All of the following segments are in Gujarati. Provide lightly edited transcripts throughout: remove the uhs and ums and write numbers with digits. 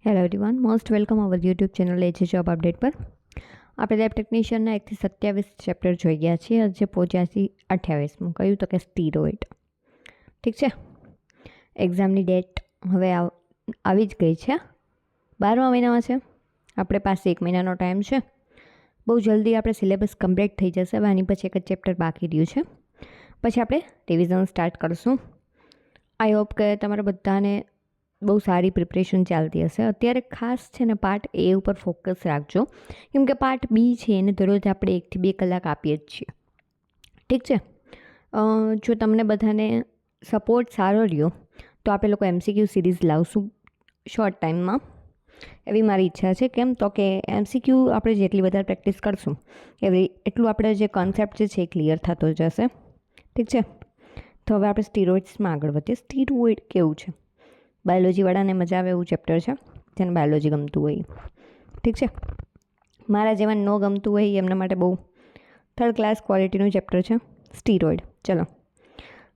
Hello everyone, most welcome our YouTube channel edge job update પર. આપણે લેબ ટેકનિશિયનના 1 થી 27 ચેપ્ટર જોઈ ગયા છીએ. આજે પહોંચ્યા છીએ 28મું. કહ્યું તો કે સ્ટીરોઇડ. ઠીક છે. એક્ઝામની ડેટ હવે આવી જ ગઈ છે. 12મા મહિનામાં છે. આપણે પાસે 1 મહિનાનો ટાઈમ છે. બહુ જલ્દી આપણે સિલેબસ કમ્પ્લીટ થઈ જશે. હવે આની પછી એક જ ચેપ્ટર બાકી રહ્યું છે. પછી આપણે રિવિઝન સ્ટાર્ટ કરશું. આઈ હોપ કે તમારા બધાને બહુ સારી પ્રિપરેશન ચાલતી હશે. અત્યારે ખાસ છે ને પાર્ટ એ ઉપર ફોકસ રાખજો, કેમ કે પાર્ટ બી છે એને દરરોજ આપણે 1 થી 2 કલાક આપીએ જ છીએ. ઠીક છે. જો તમને બધાને સપોર્ટ સારો રહ્યો તો આપણે લોકો MCQ સિરીઝ લાવશું શોર્ટ ટાઈમમાં, એવી મારી ઈચ્છા છે. કેમ તો કે MCQ આપણે જેટલી વધારે પ્રેક્ટિસ કરશું એટલું આપણે જે કોન્સેપ્ટ છે એ ક્લિયર થતો જશે. ઠીક છે. તો હવે આપણે સ્ટીરોઇડ્સમાં આગળ વધીએ. સ્ટીરોઇડ કેવું છે? બાયોલોજીવાળાને મજા આવે એવું ચેપ્ટર છે, જેને બાયોલોજી ગમતું હોય. ઠીક છે. મારા જેવા ન ગમતું હોય એમના માટે બહુ થર્ડ ક્લાસ ક્વોલિટીનું ચેપ્ટર છે સ્ટીરોઇડ. ચલો,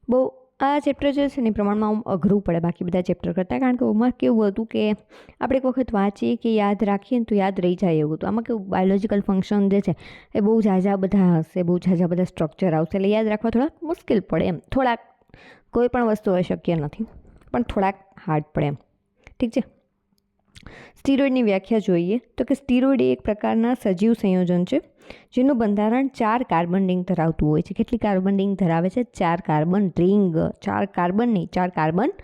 બહુ આ ચેપ્ટર જે છે ને પ્રમાણમાં અઘરું પડે બાકી બધા ચેપ્ટર કરતાં, કારણ કે આમાં કેવું હતું કે આપણે એક વખત વાંચીએ કે યાદ રાખીએ ને તો યાદ રહી જાય એવું હતું. આમાં કેવું બાયોલોજીકલ ફંક્શન જે છે એ બહુ ઝાઝા બધા હશે, બહુ ઝાઝા બધા સ્ટ્રક્ચર આવશે, એટલે યાદ રાખવા થોડાક મુશ્કેલ પડે એમ. થોડાક, કોઈ પણ વસ્તુ અશક્ય નથી, પણ થોડાક હાર્ડ પડે એમ. ઠીક છે. સ્ટીરોઇડની વ્યાખ્યા જોઈએ તો કે સ્ટીરોઇડ એક પ્રકારના સજીવ સંયોજન છે જેનું બંધારણ 4 કાર્બન રિંગ ધરાવતું હોય છે. કેટલી કાર્બન રિંગ ધરાવે છે? 4 કાર્બન રિંગ. 4 કાર્બન નહીં, 4 કાર્બન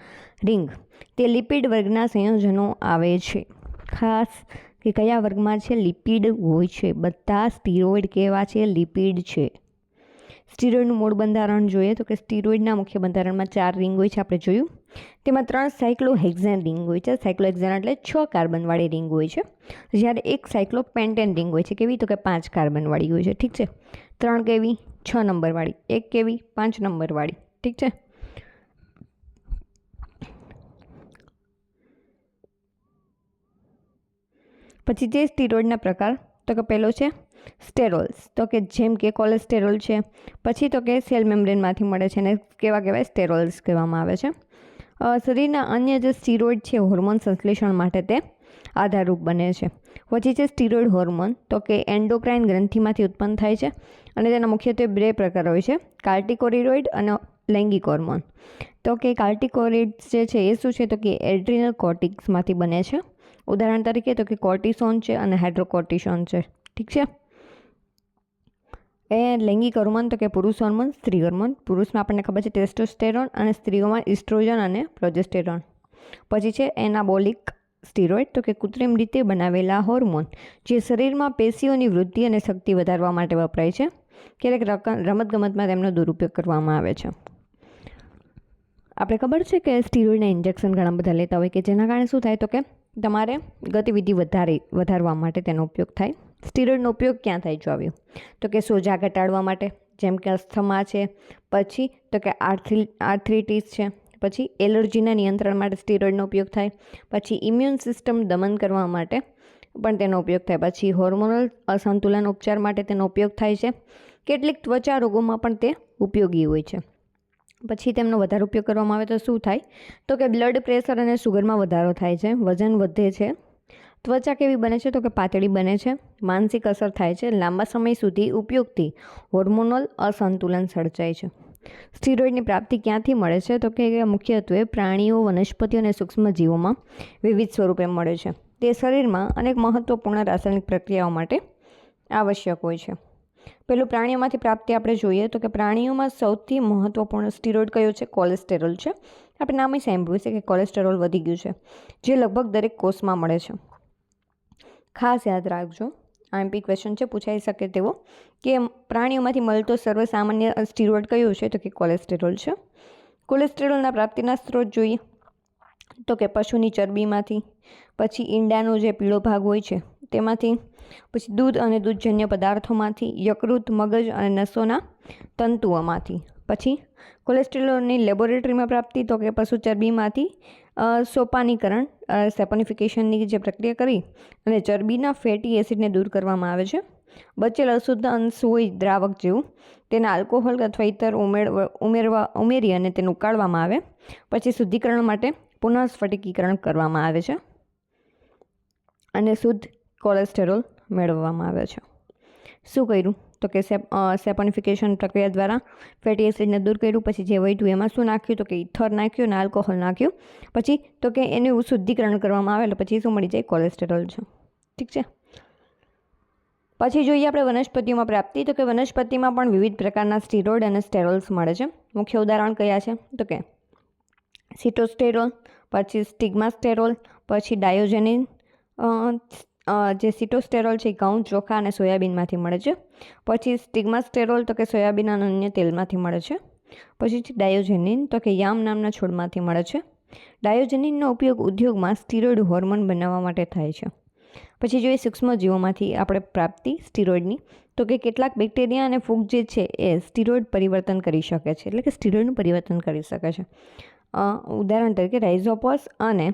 રિંગ. તે લિપિડ વર્ગના સંયોજનો આવે છે. ખાસ કે કયા વર્ગમાં છે? લિપિડ હોય છે. બધા સ્ટીરોઇડ કેવા છે? લિપિડ છે. સ્ટીરોઇડનું મૂળ બંધારણ જોઈએ તો કે સ્ટીરોઇડના મુખ્ય બંધારણમાં 4 રિંગ હોય છે, આપણે જોયું. તેમાં 3 સાયક્લોહેક્ઝેન રિંગ હોય છે. સાયક્લોહેક્ઝેન એટલે 6 કાર્બનવાળી રિંગ હોય છે, જ્યારે એક સાયક્લોપેન્ટેન રિંગ હોય છે. કેવી? તો કે 5 કાર્બનવાળી હોય છે. ઠીક છે. 3 કેવી? 6 નંબરવાળી. 1 કેવી? 5 નંબરવાળી. ઠીક છે. પછી જે સ્ટીરોઇડના પ્રકાર તો કે પહેલો છે સ્ટેરોલ્સ, તો કે જેમ કે કોલેસ્ટેરોલ છે. પછી તો કે સેલ મેમ્બ્રેનમાંથી મળે છે અને કેવા કહેવાય? સ્ટેરોલ્સ કહેવામાં આવે છે. શરીરના અન્ય જે સ્ટીરોઇડ છે હોર્મોન સંશ્લેષણ માટે તે આધારરૂપ બને છે. પછી છે સ્ટીરોઇડ હોર્મોન, તો કે એન્ડોક્રાઇન ગ્રંથિમાંથી ઉત્પન્ન થાય છે અને તેના મુખ્યત્વે 2 પ્રકાર હોય છે, કાર્ટિકોરિડોઇડ અને લૈંગિક હોર્મોન. તો કે કાર્ટિકોરિડ્સ જે છે એ શું છે? તો કે એડ્રિનલ કોર્ટિક્સમાંથી બને છે. ઉદાહરણ તરીકે તો કે કોર્ટિસોન છે અને હાઇડ્રોકોર્ટિસોન છે. ઠીક છે. એ લૈંગિક હોર્મોન તો કે પુરુષ હોર્મોન, સ્ત્રી હોર્મોન. પુરુષમાં આપણને ખબર છે ટેસ્ટોસ્ટેરોન અને સ્ત્રીઓમાં ઇસ્ટ્રોજન અને પ્રોજેસ્ટેરોન. પછી છે એનાબોલિક સ્ટીરોઇડ, તો કે કૃત્રિમ રીતે બનાવેલા હોર્મોન જે શરીરમાં પેશીઓની વૃદ્ધિ અને શક્તિ વધારવા માટે વપરાય છે. ક્યારેક રમતગમતમાં તેમનો દુરુપયોગ કરવામાં આવે છે. આપણે ખબર છે કે સ્ટીરોઇડના ઇન્જેક્શન ઘણા બધા લેતા હોય કે જેના કારણે શું થાય? તો કે તમારે ગતિવિધિ વધારવા માટે તેનો ઉપયોગ થાય. સ્ટીરોઇડનો ઉપયોગ ક્યાં થાય? જો આવ્યું તો કે સોજા ઘટાડવા માટે, જેમ કે અસ્થમા છે. પછી તો કે આર્થ્રિટિસ છે. પછી એલર્જીના નિયંત્રણ માટે સ્ટીરોઇડનો ઉપયોગ થાય. પછી ઇમ્યુન સિસ્ટમ દમન કરવા માટે પણ તેનો ઉપયોગ થાય. પછી હોર્મોનલ અસંતુલન ઉપચાર માટે તેનો ઉપયોગ થાય છે. કેટલીક ત્વચા રોગોમાં પણ તે ઉપયોગી હોય છે. પછી તેમનો વધારે ઉપયોગ કરવામાં આવે તો શું થાય? તો કે બ્લડ પ્રેશર અને શુગરમાં વધારો થાય છે, વજન વધે છે, ત્વચા કેવી બને છે? તો કે પાતળી બને છે, માનસિક અસર થાય છે, લાંબા સમય સુધી ઉપયોગથી હોર્મોનલ અસંતુલન સર્જાય છે. સ્ટીરોઇડની પ્રાપ્તિ ક્યાંથી મળે છે? તો કે મુખ્યત્વે પ્રાણીઓ, વનસ્પતિઓ અને સૂક્ષ્મજીવોમાં વિવિધ સ્વરૂપે મળે છે. તે શરીરમાં અનેક મહત્વપૂર્ણ રાસાયણિક પ્રક્રિયાઓ માટે આવશ્યક હોય છે. પેલું પ્રાણીઓમાંથી પ્રાપ્તિ આપણે જોઈએ તો કે પ્રાણીઓમાં સૌથી મહત્વપૂર્ણ સ્ટીરોઇડ કયો છે? કોલેસ્ટેરોલ છે. આપણે નામ સાંભળ્યું છે કે કોલેસ્ટેરોલ વધી ગયું છે, જે લગભગ દરેક કોષમાં મળે છે. ખાસ યાદ રાખજો, આઈએમપી ક્વેશ્ચન છે, પૂછાઈ શકે તેવો, કે પ્રાણીઓમાંથી મળતો સર્વસામાન્ય સ્ટીરોઇડ કયો છે? તો કે કોલેસ્ટેરોલ છે. કોલેસ્ટેરોલના પ્રાપ્તિના સ્ત્રોત જોઈએ તો કે પશુની ચરબીમાંથી, પછી ઈંડાનો જે પીળો ભાગ હોય છે તેમાંથી, પછી દૂધ અને દૂધજન્ય પદાર્થોમાંથી, યકૃત, મગજ અને નસોના તંતુઓમાંથી. પછી કોલેસ્ટેરોલની લેબોરેટરીમાં પ્રાપ્તિ તો કે પશુ ચરબીમાંથી સોપાનીકરણ, સેપોનિફિકેશનની જે પ્રક્રિયા કરી અને ચરબીના ફેટી એસિડને દૂર કરવામાં આવે છે. બચેલ અશુદ્ધ અંશ હોય દ્રાવક જેવું, તેને આલ્કોહોલ અથવા ઇતર ઉમેરી અને તેને ઉકાળવામાં આવે. પછી શુદ્ધિકરણ માટે પુનઃ સ્ફટિકીકરણ કરવામાં આવે છે. અને શુદ્ધ કોલેસ્ટેરોલ મેળવવામાં આવે છે. શું કર્યું તો કે સેપોનિફિકેશન પ્રક્રિયા દ્વારા ફેટી એસિડને દૂર કર્યું. પછી જે વધ્યું એમાં શું નાખ્યું તો કે ઇથર નાખ્યું અને આલ્કોહોલ નાખ્યું. પછી તો કે એનું શુદ્ધિકરણ કરવામાં આવે એટલે પછી શું મળી જાય? કોલેસ્ટેરોલ છે. ઠીક છે. પછી જોઈએ આપણે વનસ્પતિઓમાં પ્રાપ્તિ. તો કે વનસ્પતિમાં પણ વિવિધ પ્રકારના સ્ટીરોઇડ અને સ્ટેરોલ્સ મળે છે. મુખ્ય ઉદાહરણ કયા છે તો કે સિટોસ્ટેરોલ, પછી સ્ટિગ્માસ્ટેરોલ, પછી ડાયોજેનિન. જે સિટોસ્ટેરોલ છે એ ઘઉં, ચોખા અને સોયાબીનમાંથી મળે છે. પછી સ્ટિગ્માસ્ટેરોલ તો કે સોયાબીન અને અન્ય તેલમાંથી મળે છે. પછી ડાયોજેનિન તો કે યામ નામના છોડમાંથી મળે છે. ડાયોજેનિનનો ઉપયોગ ઉદ્યોગમાં સ્ટીરોઇડ હોર્મોન બનાવવા માટે થાય છે. પછી જોઈએ સૂક્ષ્મજીવોમાંથી આપણે પ્રાપ્તિ સ્ટીરોઇડની. તો કે કેટલાક બેક્ટેરિયા અને ફૂગ જે છે એ સ્ટીરોઇડ પરિવર્તન કરી શકે છે, એટલે કે સ્ટીરોઇડનું પરિવર્તન કરી શકે છે. ઉદાહરણ તરીકે રાઇઝોપસ અને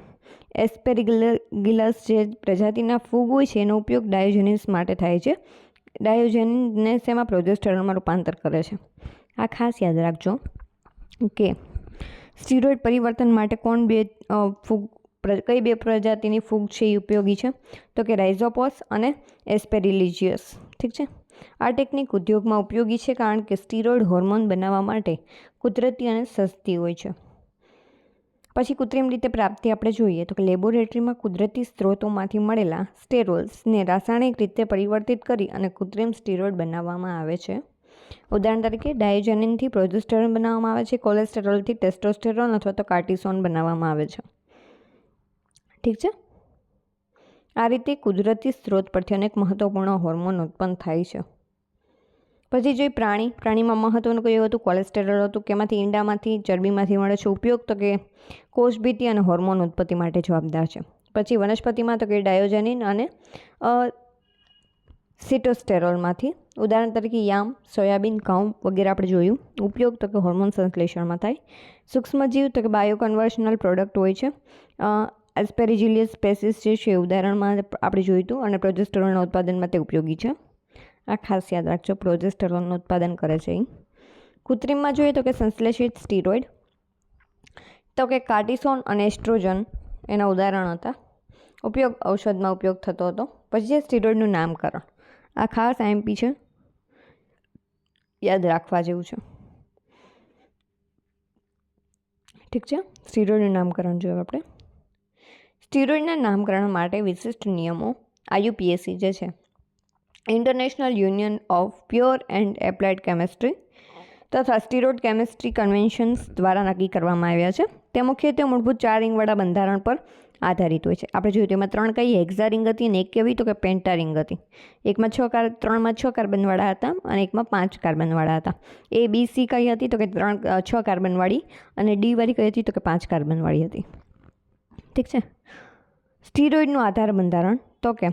એસ્પેરિગિલસ જે પ્રજાતિના ફૂગ હોય છે એનો ઉપયોગ ડાયોજેનિન્સ માટે થાય છે. ડાયોજેનિનને શેમાં? પ્રોજેસ્ટેરોનમાં રૂપાંતર કરે છે. આ ખાસ યાદ રાખજો કે સ્ટીરોઇડ પરિવર્તન માટે કઈ બે પ્રજાતિની ફૂગ છે એ ઉપયોગી છે તો કે રાઇઝોપસ અને એસ્પેરિલિજિયસ. ઠીક છે. આ ટેકનિક ઉદ્યોગમાં ઉપયોગી છે કારણ કે સ્ટીરોઇડ હોર્મોન બનાવવા માટે કુદરતી અને સસ્તી હોય છે. પછી કૃત્રિમ રીતે પ્રાપ્તિ આપણે જોઈએ તો કે લેબોરેટરીમાં કુદરતી સ્ત્રોતોમાંથી મળેલા સ્ટેરોલ્સને રાસાયણિક રીતે પરિવર્તિત કરી અને કૃત્રિમ સ્ટીરોઇડ બનાવવામાં આવે છે. ઉદાહરણ તરીકે ડાયોજેનિનથી પ્રોજેસ્ટેરોન બનાવવામાં આવે છે. કોલેસ્ટેરોલથી ટેસ્ટોસ્ટેરોન અથવા તો કાર્ટિસોન બનાવવામાં આવે છે. ઠીક છે. આ રીતે કુદરતી સ્ત્રોત પરથી અનેક મહત્વપૂર્ણ હોર્મોન ઉત્પન્ન થાય છે. પછી જોઈએ પ્રાણીમાં મહત્વનું કયું હતું? કોલેસ્ટેરોલ હતું. કેમાંથી? ઈંડામાંથી, ચરબીમાંથી મળે છે. ઉપયોગ તો કે કોષભીતિ અને હોર્મોન ઉત્પત્તિ માટે જવાબદાર છે. પછી વનસ્પતિમાં તો કે ડાયોજેનિન અને સિટોસ્ટેરોલમાંથી. ઉદાહરણ તરીકે યામ, સોયાબીન, ઘઉં વગેરે આપણે જોયું. ઉપયોગ તો કે હોર્મોન સંશ્લેષણમાં થાય. સૂક્ષ્મજીવ તો કે બાયોકન્વર્શનલ પ્રોડક્ટ હોય છે. એસ્પેરિજિલિયસ સ્પેસીસ જે છે ઉદાહરણમાં આપણે જોયું હતું અને પ્રોજેસ્ટેરોનના ઉત્પાદનમાં તે ઉપયોગી છે. આ ખાસ યાદ રાખજો, પ્રોજેસ્ટેરોનનું ઉત્પાદન કરે છે. કૃત્રિમમાં જોઈએ તો કે સંશ્લેષિત સ્ટીરોઇડ તો કે કાર્ટિસોન અને એસ્ટ્રોજન એના ઉદાહરણ હતા. ઉપયોગ ઔષધમાં ઉપયોગ થતો હતો. પછી છે સ્ટીરોઇડનું નામકરણ. આ ખાસ આઈએમપી છે, યાદ રાખવા જેવું છે. ઠીક છે. સ્ટીરોઇડનું નામકરણ જોયું આપણે. સ્ટીરોઇડના નામકરણ માટે વિશિષ્ટ નિયમો IUPAC જે છે international union of pure and applied chemistry તથા સ્ટીરોઇડ કેમિસ્ટ્રી કન્વેન્શન્સ દ્વારા નક્કી કરવામાં આવ્યા છે. તે મુખ્યત્વે મૂળભૂત 4 રિંગવાળા બંધારણ પર આધારિત હોય છે. આપણે જોયું તેમાં 3 કઈ હેક્ઝા રિંગ હતી અને એક કેવી તો કે પેન્ટા રિંગ હતી. એકમાં 6 કાર્બનવાળા હતા અને એકમાં 5 કાર્બનવાળા હતા. ABC કઈ હતી તો કે 6 કાર્બનવાળી અને D વાળી કઈ હતી તો કે 5 કાર્બનવાળી હતી. ઠીક છે. સ્ટીરોઇડનું આધાર બંધારણ તો કે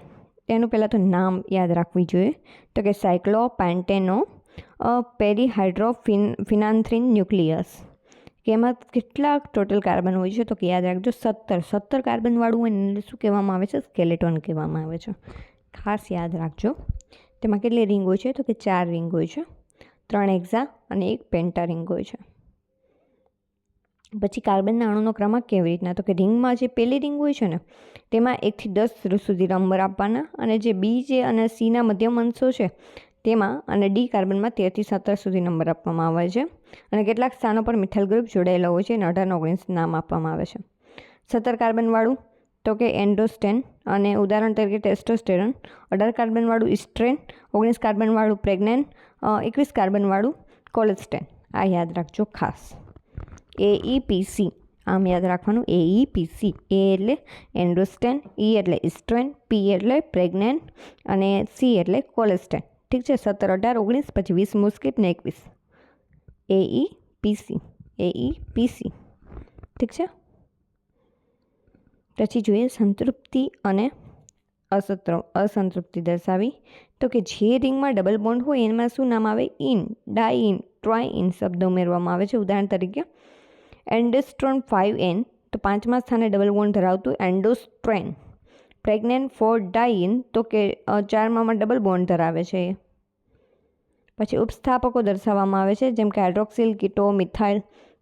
તેનું પહેલાં તો નામ યાદ રાખવી જોઈએ તો કે સાયક્લોપેન્ટેનો પેરીહાઇડ્રોફિનાન્થ્રીન ન્યુક્લિયસ. કે એમાં કેટલા ટોટલ કાર્બન હોય છે તો કે યાદ રાખજો 17 કાર્બનવાળું હોય એને શું કહેવામાં આવે છે? સ્કેલેટોન કહેવામાં આવે છે. ખાસ યાદ રાખજો. તેમાં કેટલી રિંગ હોય છે તો કે 4 રિંગ હોય છે. 3 હેક્ઝા અને 1 પેન્ટા રિંગ હોય છે. પછી કાર્બનના અણુનો ક્રમાંક કેવી રીતના તો કે રિંગમાં જે પહેલી રિંગ હોય છે ને તેમાં 1 થી 10 સુધી નંબર આપવાના અને જે B જે અને Cના મધ્યમ અંશો છે તેમાં અને D કાર્બનમાં 13 થી 17 સુધી નંબર આપવામાં આવે છે. અને કેટલાક સ્થાનો પર મિથાઇલ ગ્રુપ જોડાયેલા હોય છે અને 18 અને 19 નામ આપવામાં આવે છે. 17 કાર્બનવાળું તો કે એન્ડોસ્ટેન અને ઉદાહરણ તરીકે ટેસ્ટોસ્ટેરોન. 18 કાર્બનવાળું ઇસ્ટ્રેન, 19 કાર્બનવાળું પ્રેગ્નેન, 21 કાર્બનવાળું કોલેસ્ટેન. આ યાદ રાખજો ખાસ. AEPC આમ યાદ રાખવાનું. AEPC. A એટલે એન્ડોસ્ટેન, E એટલે ઇસ્ટ્રેન, P એટલે પ્રેગ્નેન અને C એટલે કોલેસ્ટેન. ઠીક છે. 17, 18, 19 પછી 20 મુસ્કિપ ને 21. AEPC. ઠીક છે. પછી જોઈએ સંતૃપ્તિ અને અસંતૃપ્તિ દર્શાવી તો કે જે રિંગમાં ડબલ બોન્ડ હોય એમાં શું નામ આવે? ઇન, ડાઇન, ટ્રાઇન શબ્દ ઉમેરવામાં આવે છે. ઉદાહરણ તરીકે એન્ડોસ્ટ્રોન 5N તો 5મા સ્થાને ડબલ બોન્ડ ધરાવતું એન્ડોસ્ટ્રેન. પ્રેગ્નેન 4 ડાઇન તો કે 4માં ડબલ બોન્ડ ધરાવે છે. પછી ઉપસ્થાપકો દર્શાવવામાં આવે છે જેમ કે હાઇડ્રોક્સિલ, કીટો, મિથાઇલ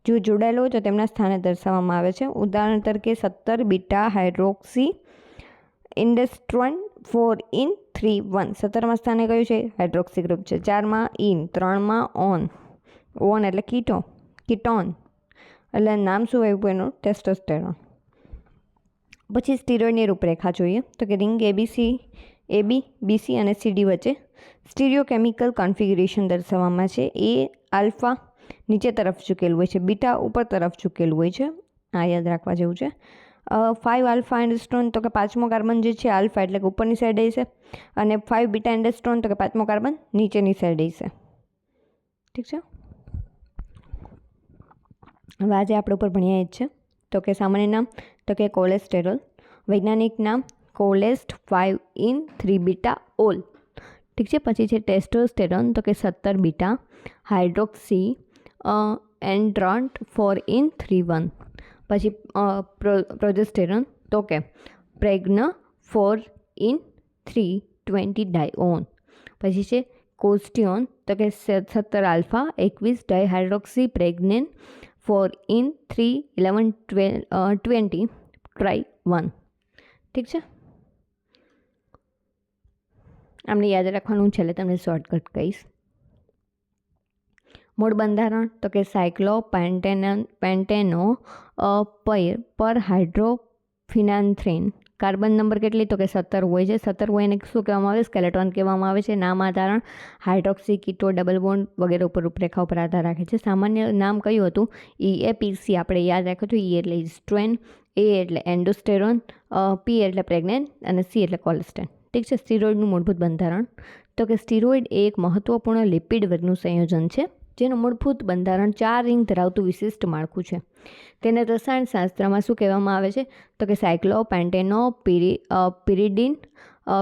જો જોડાયેલો હોય તો તેમના સ્થાને દર્શાવવામાં આવે છે. ઉદાહરણ તરીકે 17 બીટા હાઇડ્રોક્સી ઇન્ડેસ્ટ્રોન 4in3 1 17મા સ્થાને કયું છે? હાઇડ્રોક્સી ગ્રુપ છે. 4માં ઇન, 3માં ઓન એટલે કીટોન એટલે નામ શું આવ્યું એનું? ટેસ્ટોસ્ટેરોન. પછી સ્ટીરોઇડની રૂપરેખા જોઈએ તો કે રિંગ એબી બીસી અને સીડી વચ્ચે સ્ટીરિયોકેમિકલ કોન્ફિગ્યુરેશન દર્શાવવામાં છે. એ આલ્ફા નીચે તરફ ઝૂકેલું હોય છે, બીટા ઉપર તરફ ઝૂકેલું હોય છે. આ યાદ રાખવા જેવું છે. 5 આલ્ફા એન્ડેસ્ટ્રોન તો કે 5મો કાર્બન જે છે આલ્ફા એટલે કે ઉપરની સાઈડે છે, અને 5 બીટા એન્ડેસ્ટ્રોન તો કે 5મો કાર્બન નીચેની સાઈડે છે. ઠીક છે. હવે આજે આપણે ઉપર ભણ્યા જ છે તો કે સામાન્ય નામ તો કે કોલેસ્ટેરોલ, વૈજ્ઞાનિક નામ કોલેસ્ટ 5in3 બીટા ઓલ. ઠીક છે. પછી છે ટેસ્ટોસ્ટેરોન તો કે 17 બીટા હાઇડ્રોક્સી એન્ડ્રોન્ટ 4in3 1. પછી પ્રોજેસ્ટેરોન તો કે પ્રેગ્ન 4in3 ડાયઓન. પછી છે કોસ્ટિયોન તો કે 17 આલ્ફા 21 ડાયહાઇડ્રોક્સી પ્રેગ્નેન 4in3 11 20 ટ્રાય 1. ઠીક છે. આમને યાદ રાખવાનું છે એટલે તમને શોર્ટકટ કહીશ. મૂળ બંધારણ તો કે સાયક્લો પેન્ટેનો પર હાઇડ્રોફિનાન્થ્રીન. કાર્બન નંબર કેટલી તો કે 17 હોય છે. 17 હોય એને શું કહેવામાં આવે? સ્કેલેટોન કહેવામાં આવે છે. નામ આધારણ હાઇડ્રોક્સી, કીટો, ડબલ બોન્ડ વગેરે ઉપર રૂપરેખા ઉપર આધાર રાખે છે. સામાન્ય નામ કયું હતું? EAPC આપણે યાદ રાખ્યું હતું. E એટલે ઇસ્ટ્રોન, A એટલે એન્ડોસ્ટેરોન, P એટલે પ્રેગ્નેન અને C એટલે કોલેસ્ટેરોન. ઠીક છે. સ્ટીરોઇડનું મૂળભૂત બંધારણ તો કે સ્ટીરોઇડ એ એક મહત્વપૂર્ણ લિપિડ વર્ગનું સંયોજન છે જેનું મૂળભૂત બંધારણ 4 રિંગ ધરાવતું વિશિષ્ટ માળખું છે. તેને રસાયણશાસ્ત્રમાં શું કહેવામાં આવે છે તો કે સાયક્લો પેન્ટેનો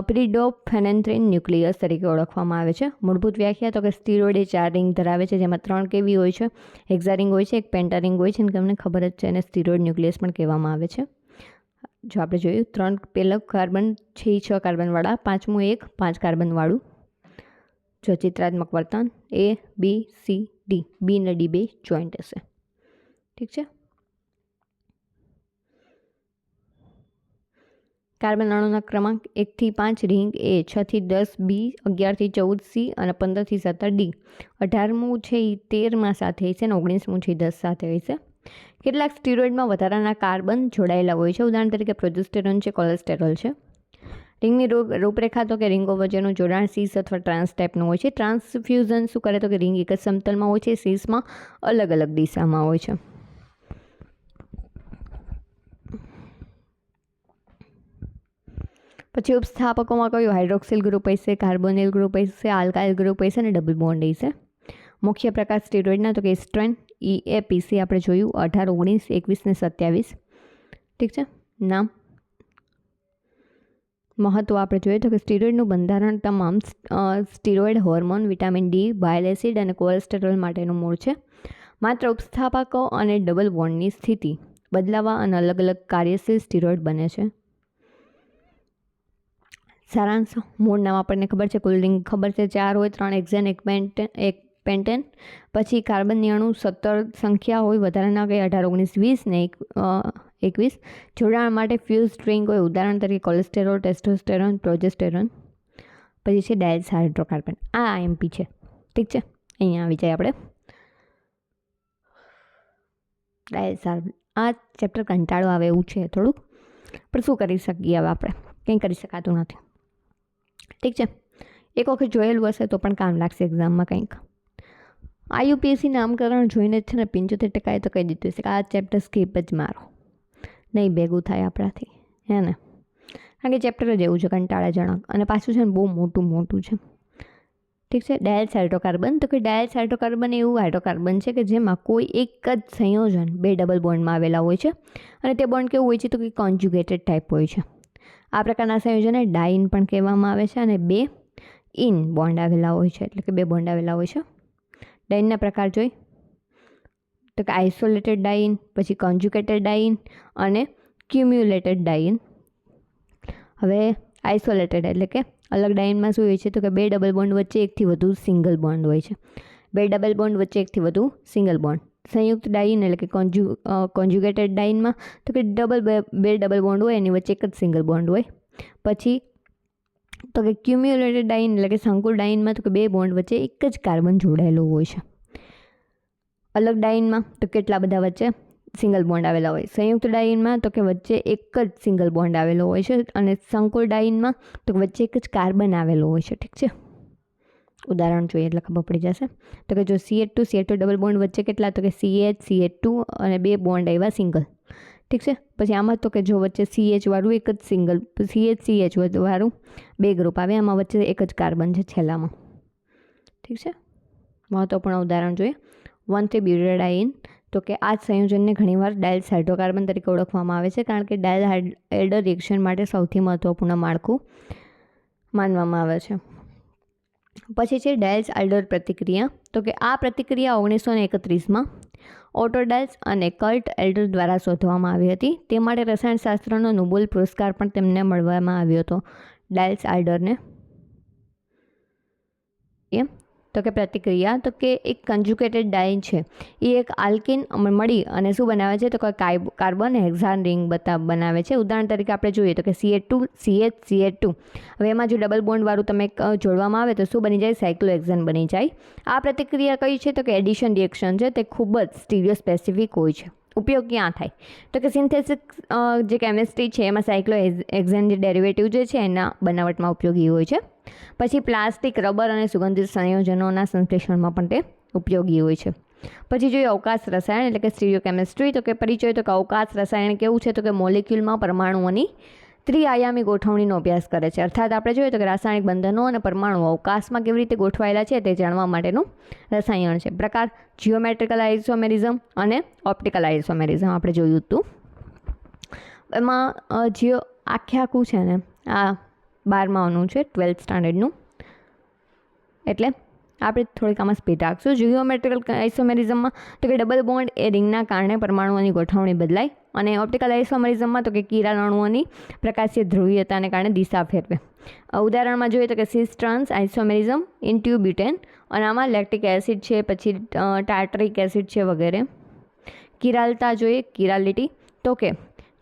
પિરિડોફેનેન્થ્રીન ન્યુક્લિયસ તરીકે ઓળખવામાં આવે છે. મૂળભૂત વ્યાખ્યા તો કે સ્ટીરોઇડ એ 4 રિંગ ધરાવે છે જેમાં 3 કેવી હોય છે? હેક્ઝા રિંગ હોય છે, એક પેન્ટા રિંગ હોય છે અને તમને ખબર જ છે એને સ્ટીરોઇડ ન્યુક્લિયસ પણ કહેવામાં આવે છે. જો આપણે જોયું 3 પહેલો કાર્બન છે 6 કાર્બનવાળા, 5મું 5 કાર્બનવાળું. જો ચિત્રાત્મક વર્તન ABCD, B અને D બે જોઈન્ટ હશે. ઠીક છે. કાર્બન અણુના ક્રમાંક 1 થી 5 રિંગ A, 6 થી 10 B, 11 થી 14 C અને 15 થી 17 D. 18મું છે એ 13માં સાથે હશે અને 19મું છે 10 સાથે હશે. કેટલાક સ્ટીરોઇડમાં વધારાના કાર્બન જોડાયેલા હોય છે. ઉદાહરણ તરીકે પ્રોજેસ્ટેરોન છે, કોલેસ્ટેરોલ છે. રિંગની રૂપરેખા તો કે રિંગો વચ્ચેનું જોડાણ સીસ અથવા ટ્રાન્સ ટાઈપનું હોય છે. ટ્રાન્સફ્યુઝન શું કરે તો કે રિંગ એક જ સમતલમાં હોય છે, સીસમાં અલગ અલગ દિશામાં હોય છે. પછી ઉપસ્થાપકોમાં કયું? હાઇડ્રોક્સિલ ગ્રુપ હશે, કાર્બોનિલ ગ્રુપ હશે, આલ્કાઇલ ગ્રુપ હશે અને ડબલ બોન્ડ હશે. મુખ્ય પ્રકાર સ્ટીરોઇડના તો કે ઇસ્ટ્રોન, EAPC આપણે જોયું 18, 19, 21 ને 27. ઠીક છે. નામ મહત્ત્વ આપણે જોઈએ તો કે સ્ટીરોઇડનું બંધારણ તમામ steroid hormone, vitamin D, bile acid અને કોલેસ્ટેરોલ માટેનું મૂળ છે. માત્ર ઉપસ્થાપકો અને ડબલ બોન્ડની સ્થિતિ બદલાવા અને અલગ અલગ કાર્યશીલ સ્ટીરોઇડ બને છે. સારાંશ મૂળ નામ આપણને ખબર છે, કુલ રિંગ ખબર છે 4 હોય, 3 હેક્ઝેન, એક પેન્ટેન. પછી કાર્બનની અણુ 17 સંખ્યા હોય, વધારાના કંઈ 18, 19, 20 ને 21. જોડાણ માટે ફ્યુઝ રિંગ હોય, ઉદાહરણ તરીકે કોલેસ્ટેરોલ, ટેસ્ટોસ્ટેરોન, પ્રોજેસ્ટેરોન. પછી છે ડાયલ્સ હાઇડ્રોકાર્બન. આ IMP છે. ઠીક છે. અહીંયા આવી જાય આપણે ડાયલ્સ. આ ચેપ્ટર કંટાળો આવે એવું છે થોડુંક, પણ શું કરી શકીએ હવે આપણે? કંઈ કરી શકાતું નથી. ઠીક છે. એક વખત જોયેલું હશે તો પણ કામ લાગશે એક્ઝામમાં કંઈક. IUPAC નામકરણ જોઈને જ છે ને 75% તો કહી દીધું છે કે આ ચેપ્ટર સ્કીપ જ મારો, નહીં ભેગું થાય આપણાથી, હે ને? કારણ કે ચેપ્ટર જ એવું છે કંટાળાજનક અને પાછું છે ને બહુ મોટું છે. ઠીક છે. ડાયલ્સ હાઇડ્રોકાર્બન તો કે ડાયલ્સ હાઇડ્રોકાર્બન એવું હાઇડ્રોકાર્બન છે કે જેમાં કોઈ એક જ સંયોજન 2 ડબલ બોન્ડમાં આવેલા હોય છે અને તે બોન્ડ કેવું હોય છે તો કે કોન્જ્યુગેટેડ ટાઈપ હોય છે. આ પ્રકારના સંયોજનને ડાઇન પણ કહેવામાં આવે છે અને 2 ઇન બોન્ડ આવેલા હોય છે, એટલે કે 2 બોન્ડ આવેલા હોય છે. ડાઇનના પ્રકાર જોઈ તો કે આઇસોલેટેડ ડાઇન, પછી કોન્જ્યુગેટેડ ડાઇન અને ક્યુમ્યુલેટેડ ડાઇન. હવે આઇસોલેટેડ એટલે કે અલગ ડાઇનમાં શું હોય છે તો કે 2 ડબલ બોન્ડ વચ્ચે એકથી વધુ સિંગલ બોન્ડ હોય છે. 2 ડબલ બોન્ડ વચ્ચે એકથી વધુ સિંગલ બોન્ડ. સંયુક્ત ડાઇન એટલે કે કોન્જ્યુગેટેડ ડાઇનમાં તો કે 2 ડબલ બોન્ડ હોય એની વચ્ચે એક જ સિંગલ બોન્ડ હોય. પછી તો કે ક્યુમ્યુલેટેડ ડાઇન એટલે કે સંકુલ ડાઇનમાં તો કે 2 બોન્ડ વચ્ચે એક જ કાર્બન જોડાયેલો હોય છે. અલગ ડાઇનમાં તો કેટલા બધા વચ્ચે સિંગલ બોન્ડ આવેલા હોય. સંયુક્ત ડાઇનમાં તો કે વચ્ચે એક જ સિંગલ બોન્ડ આવેલો હોય છે અને સંકુલ ડાઇનમાં તો વચ્ચે એક જ કાર્બન આવેલો હોય છે. ઠીક છે, ઉદાહરણ જોઈએ એટલે ખબર પડી જશે. તો કે જો CH2 ડબલ બોન્ડ વચ્ચે કેટલા, તો કે CH2 અને 2 બોન્ડ આવ્યા સિંગલ. ઠીક છે, પછી આમાં તો કે જો વચ્ચે CH વાળું એક જ સિંગલ CH વાળું 2 ગ્રુપ આવે, આમાં વચ્ચે એક જ કાર્બન છે છેલ્લામાં. ઠીક છે, મહત્વપૂર્ણ ઉદાહરણ જોઈએ. 1,3-બ્યુટાડાઇન તો કે આ સંયોજનને ઘણીવાર ડાયલ્સ હાઇડ્રોકાર્બન તરીકે ઓળખવામાં આવે છે કારણ કે ડાયલ એલ્ડર રિએક્શન માટે સૌથી મહત્વપૂર્ણ માળખું માનવામાં આવે છે. પછી છે ડાયલ્સ આલ્ડર પ્રતિક્રિયા. તો કે આ પ્રતિક્રિયા 1931માં ઓટોડાયલ્સ અને કર્ટ એલ્ડર દ્વારા શોધવામાં આવી હતી. તે માટે રસાયણશાસ્ત્રનો નોબેલ પુરસ્કાર પણ તેમને મળવામાં આવ્યો હતો. ડાયલ્સ આલ્ડરને એમ તો કે પ્રતિક્રિયા તો કે એક કન્જુગેટેડ ડાઇન છે એ એક આલ્કિન મળી અને શું બનાવે છે, તો કે કાર્બન હેક્સાન રિંગ બનાવે છે. ઉદાહરણ તરીકે આપણે જોઈએ તો કે CH2 હવે એમાં જો ડબલ બોન્ડવાળું તમે જોડવામાં આવે તો શું બની જાય, સાયક્લોહેક્સાન બની જાય. આ પ્રતિક્રિયા કઈ છે, તો કે એડિશન રિએક્શન છે. તે ખૂબ જ સ્ટીરિયો સ્પેસિફિક હોય છે. ઉપયોગ ક્યાં થાય, તો કે સિન્થેસિસ જે કેમિસ્ટ્રી છે એમાં સાયક્લોહેક્સાન જે ડેરિવેટિવ જે છે એના બનાવટમાં ઉપયોગી હોય છે. પછી પ્લાસ્ટિક, રબર અને સુગંધિત સંયોજનોના સંશ્લેષણમાં પણ તે ઉપયોગી હોય છે. પછી જોઈએ અવકાશ રસાયણ એટલે કે સ્ટીરિયોકેમિસ્ટ્રી. તો કે પરિચય તો કે અવકાશ રસાયણ કેવું છે, તો કે મોલેક્યુલમાં પરમાણુઓની ત્રિઆયામી ગોઠવણીનો અભ્યાસ કરે છે. અર્થાત આપણે જોઈએ તો કે રાસાયણિક બંધનો અને પરમાણુઓ અવકાશમાં કેવી રીતે ગોઠવાયેલા છે તે જાણવા માટેનું રસાયણ છે. પ્રકાર જિયોમેટ્રિકલ આઇસોમેરિઝમ અને ઓપ્ટિકલ આઇસોમેરિઝમ આપણે જોયું હતું. એમાં આખું છે ને આ 12માનું છે, 12th સ્ટાન્ડર્ડનું, એટલે આપણે થોડીક આમાં સ્પીડ રાખશું. જિયોમેટ્રિકલ આઇસોમેરિઝમમાં તો કે ડબલ બોન્ડ એ રિંગના કારણે પરમાણુઓની ગોઠવણી બદલાય અને ઓપ્ટિકલ આઇસોમેરિઝમમાં તો કે કિરણ અણુઓની પ્રકાશીય ધ્રુવીયતાને કારણે દિશા ફેરવે. ઉદાહરણમાં જોઈએ તો કે સિસ ટ્રાન્સ આઇસોમેરિઝમ ઇન્ટુ બ્યુટેન અને આમાં લેક્ટિક એસિડ છે, પછી ટાર્ટરિક એસિડ છે વગેરે. કિરાલતા જોઈએ, કિરાલિટી તો કે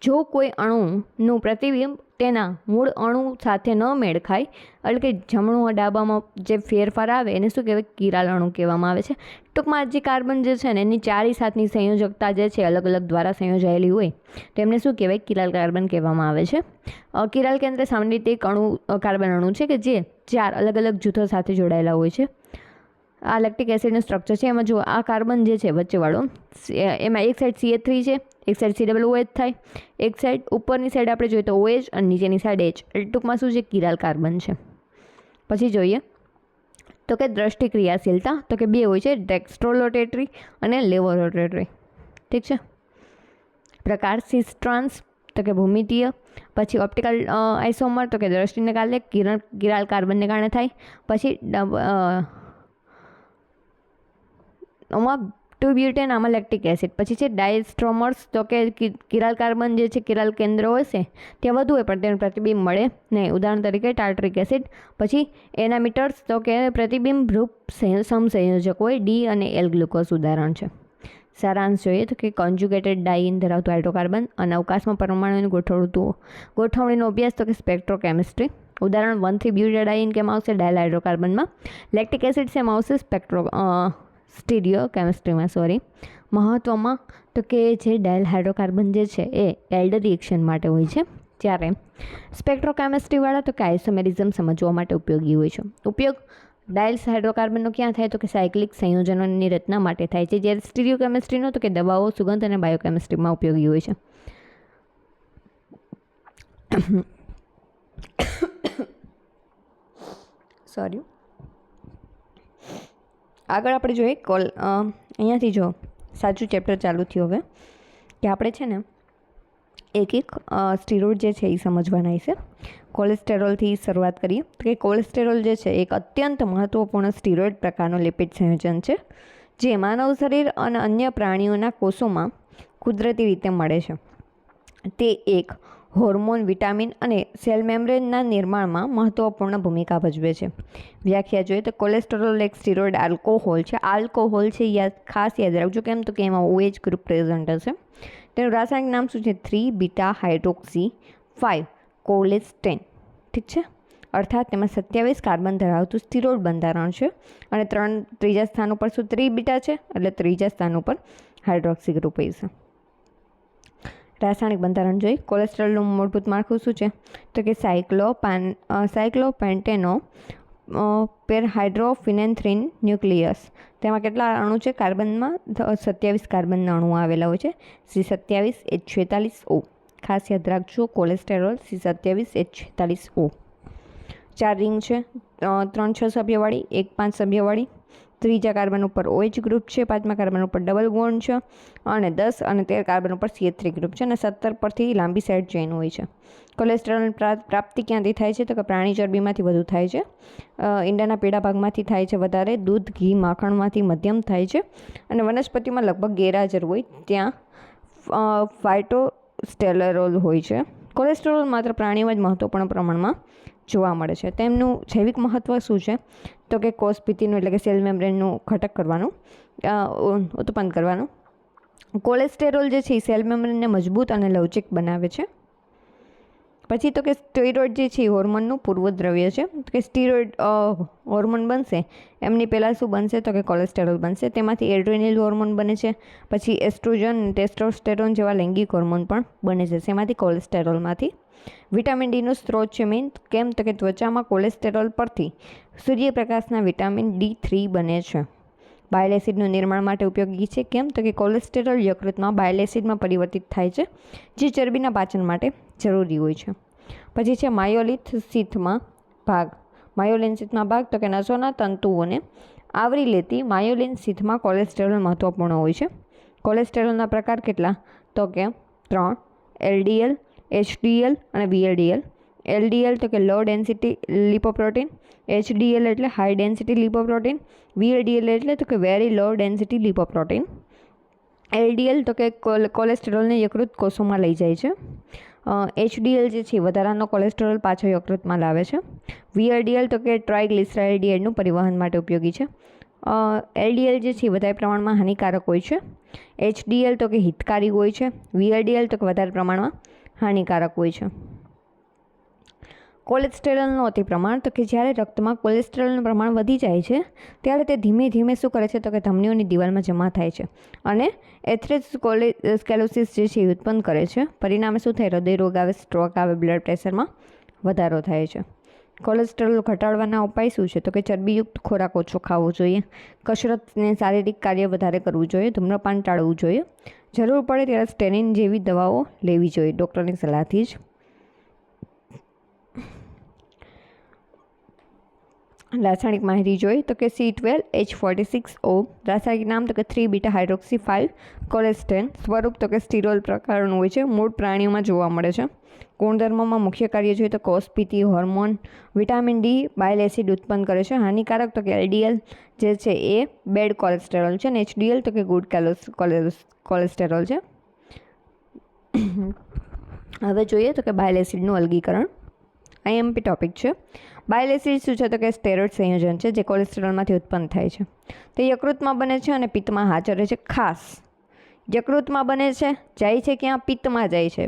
જો કોઈ અણુનું પ્રતિબિંબ તેના મૂળ અણુ સાથે ન મેળ ખાય એટલે કે જમણું ડાબામાં જે ફેરફાર આવે એને શું કહેવાય, કિરાલ અણુ કહેવામાં આવે છે. ટૂંકમાં જે કાર્બન જે છે ને એની 4 સાથની સંયોજકતા જે છે અલગ અલગ દ્વારા સંયોજાયેલી હોય તો એમને શું કહેવાય, કિરાલ કાર્બન કહેવામાં આવે છે. કિરાલ કેન્દ્ર સામાન્ય રીતે એક કાર્બન અણુ છે કે જે 4 અલગ અલગ જૂથો સાથે જોડાયેલા હોય છે. આ લેક્ટિક એસિડનું સ્ટ્રક્ચર છે. એમાં જો આ કાર્બન જે છે વચ્ચેવાળો એમાં એક સાઈડ CH3 છે, એક સાઈડ COOH થાય, એક સાઈડ ઉપરની સાઈડ આપણે જોઈએ તો OH અને નીચેની સાઈડ H. એટલે ટૂંકમાં શું છે, કિરાલ કાર્બન છે. પછી જોઈએ તો કે દ્રષ્ટિ ક્રિયાશીલતા તો કે 2 હોય છે, ડેક્સ્ટ્રોરોટેટરી અને લેવોરોટેટરી. ઠીક છે. પ્રકાર સિસ ટ્રાન્સ તો કે ભૂમિતીય. પછી ઓપ્ટિકલ આઇસોમર તો કે દ્રષ્ટિને કારણે કિરાલ કાર્બનને કારણે થાય. પછી આમાં 2-બ્યુટેન, આમાં લેક્ટિક એસિડ. પછી છે ડાયસ્ટ્રોમર્સ તો કે કિરાલ કાર્બન જે છે કિરાલ કેન્દ્ર હોય છે ત્યાં વધુ હોય પણ તેનું પ્રતિબિંબ મળે નહીં. ઉદાહરણ તરીકે ટાર્ટરિક એસિડ. પછી એનામિટર્સ તો કે પ્રતિબિંબ રૂપ સમસંયોજક હોય, D અને L ગ્લુકોઝ ઉદાહરણ છે. સારાંશ જોઈએ તો કે કોન્જ્યુગેટેડ ડાઇન ધરાવતું હાઇડ્રોકાર્બન અને અવકાશમાં પરમાણુઓની ગોઠવણીનો અભ્યાસ તો કે સ્પેક્ટ્રોકેમિસ્ટ્રી. ઉદાહરણ 1,3-બ્યુટાડાઇન કેમ આવશે, ડાયલ હાઇડ્રોકાર્બનમાં. લેક્ટિક એસિડ સેમ આવશે, સ્ટીરિયો કેમિસ્ટ્રીમાં. મહત્વમાં તો કે જે ડાયલ હાઇડ્રોકાર્બન જે છે એ એલ્ડર રિએક્શન માટે હોય છે, જ્યારે સ્પેક્ટ્રોકેમિસ્ટ્રીવાળા તો કે આઇસોમેરિઝમ સમજવા માટે ઉપયોગી હોય છે. ઉપયોગ ડાયલ્સ હાઇડ્રોકાર્બનનો ક્યાં થાય, તો કે સાયક્લિક સંયોજનોની રચના માટે થાય છે, જ્યારે સ્ટીરિયો કેમિસ્ટ્રીનો તો કે દવાઓ, સુગંધ અને બાયોકેમિસ્ટ્રીમાં ઉપયોગી હોય છે. આગળ આપણે જોઈએ અહીંયાથી જો સાચું ચેપ્ટર ચાલુ થયું હવે કે આપણે છે ને એક સ્ટીરોઇડ જે છે એ સમજવાના છે. કોલેસ્ટેરોલથી શરૂઆત કરીએ તો કે કોલેસ્ટેરોલ જે છે એક અત્યંત મહત્ત્વપૂર્ણ સ્ટીરોઇડ પ્રકારનો લિપિડ સંયોજન છે જે માનવ શરીર અને અન્ય પ્રાણીઓના કોષોમાં કુદરતી રીતે મળે છે. તે એક હોર્મોન, વિટામિન અને સેલ મેમ્બ્રેનના નિર્માણમાં મહત્ત્વપૂર્ણ ભૂમિકા ભજવે છે. વ્યાખ્યા જોઈએ તો કોલેસ્ટેરોલ એક સ્ટીરોઇડ આલ્કોહોલ છે. આલ્કોહોલ છે ખાસ યાદ રાખજો, કેમ તો કે એમાં OH ગ્રુપ પ્રેઝન્ટ હશે. તેનું રાસાયણિક નામ શું છે, 3-બીટા હાઇડ્રોક્સી 5 કોલેસ્ટેન, ઠીક છે, અર્થાત તેમાં 27 કાર્બન ધરાવતું સ્ટીરોઇડ બંધારણ છે અને ત્રીજા સ્થાન ઉપર શું ત્રિબીટા છે, એટલે ત્રીજા સ્થાન ઉપર હાઇડ્રોક્સી ગ્રુપ છે. રાસાયણિક બંધારણ જોઈ. કોલેસ્ટ્રોલનું મૂળભૂત માળખું શું છે, તો કે સાયક્લોપેન્ટેનો પેરહાઇડ્રોફિનેન્થ્રીન ન્યુક્લિયસ. તેમાં કેટલા અણુ છે, કાર્બનમાં 27 કાર્બનના અણુ આવેલા હોય છે. C27H46O. ખાસ યાદ રાખજો, કોલેસ્ટેરોલ C27H46O. 4 રિંગ છે, 3-6 સભ્યવાળી, 1-5 સભ્યવાળી. ત્રીજા કાર્બન ઉપર OH ગ્રુપ છે, પાંચમા કાર્બન ઉપર ડબલ બોન્ડ છે અને 10 અને 13 કાર્બન ઉપર CH3 ગ્રુપ છે અને 17 પરથી લાંબી સાઇડ ચેઇન હોય છે. કોલેસ્ટ્રોલ પ્રાપ્તિ ક્યાંથી થાય છે, તો કે પ્રાણી ચરબીમાંથી વધુ થાય છે, ઈંડાના પીળા ભાગમાંથી થાય છે વધારે, દૂધ, ઘી, માખણમાંથી મધ્યમ થાય છે અને વનસ્પતિમાં લગભગ ગેરહાજર હોય ત્યાં ફાઇટોસ્ટેરોલ હોય છે. કોલેસ્ટ્રોલ માત્ર પ્રાણીઓમાં જ મહત્વપૂર્ણ પ્રમાણમાં જોવા મળે છે. તેમનું જૈવિક મહત્વ શું છે, તો કે કોષભિત્તિનું એટલે કે સેલ મેમ્બ્રેનનું ઘટક કરવાનું, ઉત્પન્ન કરવાનું. કોલેસ્ટેરોલ જે છે એ સેલ મેમ્બ્રેનને મજબૂત અને લવચીક બનાવે છે. પછી તો કે સ્ટીરોઇડ જે છે એ હોર્મોનનું પૂર્વદ્રવ્ય છે. તો કે સ્ટીરોઇડ હોર્મોન બનશે એમની પહેલાં શું બનશે, તો કે કોલેસ્ટેરોલ બનશે. તેમાંથી એડ્રેનલ હોર્મોન બને છે, પછી એસ્ટ્રોજન, ટેસ્ટોસ્ટેરોન જેવા લૈંગિક હોર્મોન પણ બને છે. શેમાંથી, કોલેસ્ટેરોલમાંથી. વિટામિન ડીનો સ્ત્રોત છે મેઇન, કેમ તો કે ત્વચામાં કોલેસ્ટેરોલ પરથી સૂર્યપ્રકાશના વિટામિન D3 બને છે. બાયલ એસિડનું નિર્માણ માટે ઉપયોગી છે, કેમ તો કે કોલેસ્ટેરોલ યકૃતમાં બાયલ એસિડમાં પરિવર્તિત થાય છે, જે ચરબીના પાચન માટે જરૂરી હોય છે. પછી છે માયોલિન શીથમાં ભાગ. માયોલિન શીથમાં ભાગ તો કે નસોના તંતુઓને આવરી લેતી માયોલિન શીથમાં કોલેસ્ટેરોલ મહત્વપૂર્ણ હોય છે. કોલેસ્ટેરોલના પ્રકાર કેટલા, તો કે 3: LDL, HDL અને VLDL. LDL તો કે લો ડેન્સિટી લિપોપ્રોટીન, HDL એટલે હાઈ ડેન્સિટી લિપોપ્રોટીન, VLDL એટલે તો કે વેરી લો ડેન્સિટી લિપોપ્રોટીન. LDL તો કે કોલેસ્ટેરોલને યકૃત કોષોમાં લઈ જાય છે. HDL જે છે વધારાનો કોલેસ્ટેરોલ પાછો યકૃતમાં લાવે છે. VLDL તો કે ટ્રાયગ્લિસરાઇડનું પરિવહન માટે ઉપયોગી છે. LDL જે છે વધારે પ્રમાણમાં હાનિકારક હોય છે. HDL તો કે હિતકારી હોય છે. VLDL તો કે વધારે પ્રમાણમાં હાનિકારક હોય છે. કોલેસ્ટેરોલનું અતિ પ્રમાણ, તો કે જ્યારે રક્તમાં કોલેસ્ટેરોલનું પ્રમાણ વધી જાય છે ત્યારે તે ધીમે ધીમે શું કરે છે, તો કે ધમનીઓની દિવાલમાં જમા થાય છે અને એથેરોસ્ક્લેરોસિસ જે છે એ ઉત્પન્ન કરે છે. પરિણામે શું થાય, હૃદય રોગ આવે, સ્ટ્રોક આવે, બ્લડ પ્રેશરમાં વધારો થાય છે. કોલેસ્ટેરોલ ઘટાડવાના ઉપાય શું છે, તો કે ચરબીયુક્ત ખોરાક ઓછો ખાવો જોઈએ, કસરત અને શારીરિક કાર્ય વધારે કરવું જોઈએ, ધૂમ્રપાન ટાળવું જોઈએ, જરૂર પડે ત્યારે સ્ટેનિન જેવી દવાઓ લેવી જોઈએ ડૉક્ટરની સલાહથી જ. રાસાયણિક માહિતી જોઈ તો કે C12H46O. રાસાયણિક નામ તો કે 3-બીટા હાઇડ્રોક્સી 5 કોલેસ્ટેન. સ્વરૂપ તો કે સ્ટીરોલ પ્રકારનું હોય છે, મૂળ પ્રાણીઓમાં જોવા મળે છે. ગુણધર્મોમાં મુખ્ય કાર્ય જોઈએ તો કોષભિત્તિ, hormone, vitamin D, bile acid ઉત્પન્ન કરે છે. હાનિકારક તો કે LDL જે છે એ બેડ કોલેસ્ટેરોલ છે અને HDL તો કે ગુડ કોલેસ્ટેરોલ છે. હવે જોઈએ તો કે બાયલ એસિડનું અલગીકરણ. IMP ટોપિક છે. બાયલ એસિડ શું છે, તો કે સ્ટેરોઇડ સંયોજન છે જે કોલેસ્ટેરોલમાંથી ઉત્પન્ન થાય છે. તે યકૃતમાં બને છે અને પિત્તમાં હાજર રહે છે. ખાસ યકૃતમાં બને છે, જાય છે ક્યાં, પિત્તમાં જાય છે.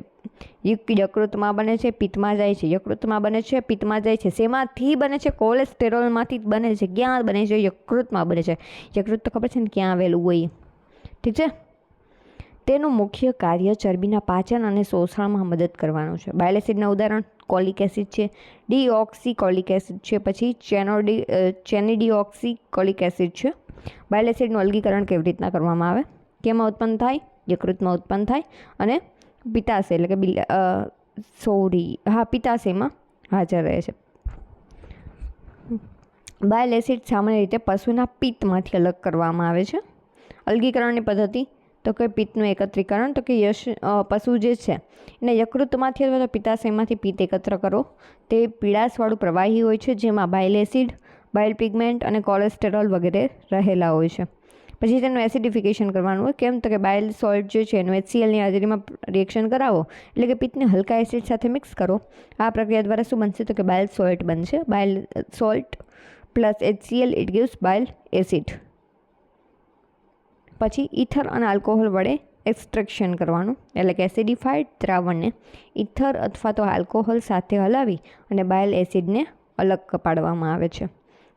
યકૃતમાં બને છે, પિત્તમાં જાય છે. યકૃતમાં બને છે, પિત્તમાં જાય છે. શેમાંથી બને છે, કોલેસ્ટેરોલમાંથી બને છે. ક્યાં બને છે, યકૃતમાં બને છે. યકૃત તો ખબર છે ને ક્યાં આવેલું હોય, ઠીક છે. તેનું મુખ્ય કાર્ય ચરબીના પાચન અને શોષણમાં મદદ કરવાનું છે. બાયલ એસિડના ઉદાહરણ કોલિક એસિડ છે, ડીઓક્સી કોલિક એસિડ છે, પછી ચેનિડીઓક્સી કોલિક એસિડ છે. બાયલ એસિડનું અલગીકરણ કેવી રીતના કરવામાં આવે, કેમાં ઉત્પન્ન થાય, યકૃતમાં ઉત્પન્ન થાય અને પિત્તાશય એટલે કે પિત્તાશયમાં હાજર રહે છે. બાયલ એસિડ સામાન્ય રીતે પશુના પિત્તમાંથી અલગ કરવામાં આવે છે. અલગીકરણની પદ્ધતિ તો કે પિત્તનું એકત્રીકરણ, તો કે પશુ જે છે એને યકૃતમાંથી અથવા તો પિત્તાશયમાંથી પિત્ત એકત્ર કરો. તે પીળાશવાળું પ્રવાહી હોય છે જેમાં બાયલ એસિડ, બાયલ પિગમેન્ટ અને કોલેસ્ટેરોલ વગેરે રહેલા હોય છે. પછી તેનું એસિડિફિકેશન કરવાનું હોય, કેમ તો કે બાયલ સોલ્ટ જે છે એનું HClની હાજરીમાં રિએક્શન કરાવો એટલે કે પિત્તને હલકા એસિડ સાથે મિક્સ કરો. આ પ્રક્રિયા દ્વારા શું બનશે, તો કે બાયલ સોલ્ટ બનશે. Bile salt plus HCl it gives bile acid. પછી ઇથર અને આલ્કોહોલ વડે એક્સ્ટ્રેક્શન કરવાનું, એટલે કે એસિડિફાઈડ દ્રાવણને ઇથર અથવા તો આલ્કોહોલ સાથે હલાવી અને બાયલ એસિડને અલગ પાડવામાં આવે છે.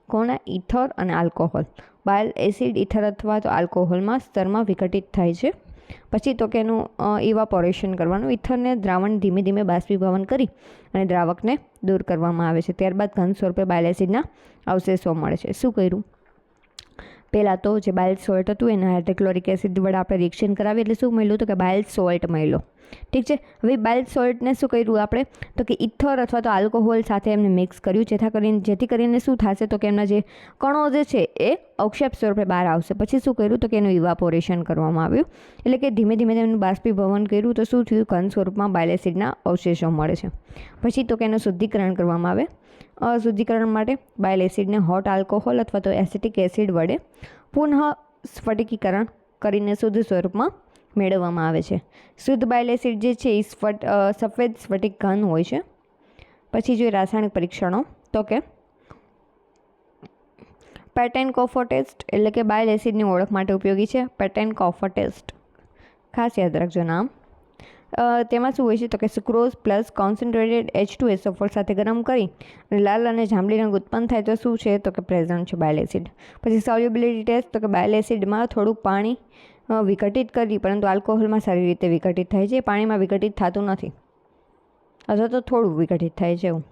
કોના? ઇથર અને આલ્કોહોલ. બાયલ એસિડ ઇથર અથવા તો આલ્કોહોલમાં સ્તરમાં વિઘટિત થાય છે. પછી તો કે એનું ઇવાપોરેશન કરવાનું. ઇથરને દ્રાવણ ધીમે ધીમે બાષ્પીભવન કરી અને દ્રાવકને દૂર કરવામાં આવે છે. ત્યારબાદ ઘન સ્વરૂપે બાયલ એસિડના અવશેષો મળે છે. શું કર્યું? પહેલાં તો જે બાયલ સોલ્ટ હતું એને હાઇડ્રોક્લોરિક એસિડ વડે આપણે રિએક્શન કરાવી એટલે શું મળ્યું? તો કે બાયલ સોલ્ટ મળ્યો. ઠીક છે. હવે બાયલ સોલ્ટને શું કર્યું આપણે? તો કે ઇથર અથવા તો આલ્કોહોલ સાથે એમને મિક્સ કર્યું, જેથી કરીને શું થશે? તો કે એમના જે કણો જે છે એ અવક્ષેપ સ્વરૂપે બહાર આવશે. પછી શું કર્યું? તો કે એનું ઇવાપોરેશન કરવામાં આવ્યું, એટલે કે ધીમે ધીમે એનું બાષ્પીભવન કર્યું તો શું થયું? ઘન સ્વરૂપમાં બાયલ એસિડના અવશેષો મળે છે. પછી તો કે એનું શુદ્ધિકરણ કરવામાં આવે. શુદ્ધિકરણ માટે બાયલ એસિડને હોટ આલ્કોહોલ અથવા તો એસિટિક એસિડ વડે પુનઃ સ્ફટિકીકરણ કરીને શુદ્ધ સ્વરૂપમાં મેળવવામાં આવે છે. શુદ્ધ બાયલ એસિડ જે છે એ સફેદ સ્ફટિક ઘન હોય છે. પછી જોઈએ રાસાયણિક પરીક્ષણો, તો કે પેટેન-કોફર ટેસ્ટ, એટલે કે બાયલ એસિડની ઓળખ માટે ઉપયોગી છે. પેટેન-કોફર ટેસ્ટ ખાસ યાદ રાખજો નામ. તેમાં શું હોય છે? તો કે સુક્રોઝ પ્લસ કોન્સન્ટ્રેટેડ H2SO4 સાથે ગરમ કરી અને લાલ અને જાંબલી રંગ ઉત્પન્ન થાય તો શું છે? તો કે પ્રેઝન્ટ છે બાયલ એસિડ. પછી સોલ્યુબિલિટી ટેસ્ટ, તો કે બાયલ એસિડમાં થોડુંક પાણી વિઘટિત કરી પરંતુ આલ્કોહોલમાં સારી રીતે વિઘટિત થાય છે. પાણીમાં વિઘટિત થતું નથી અથવા તો થોડું વિઘટિત થાય છે એવું.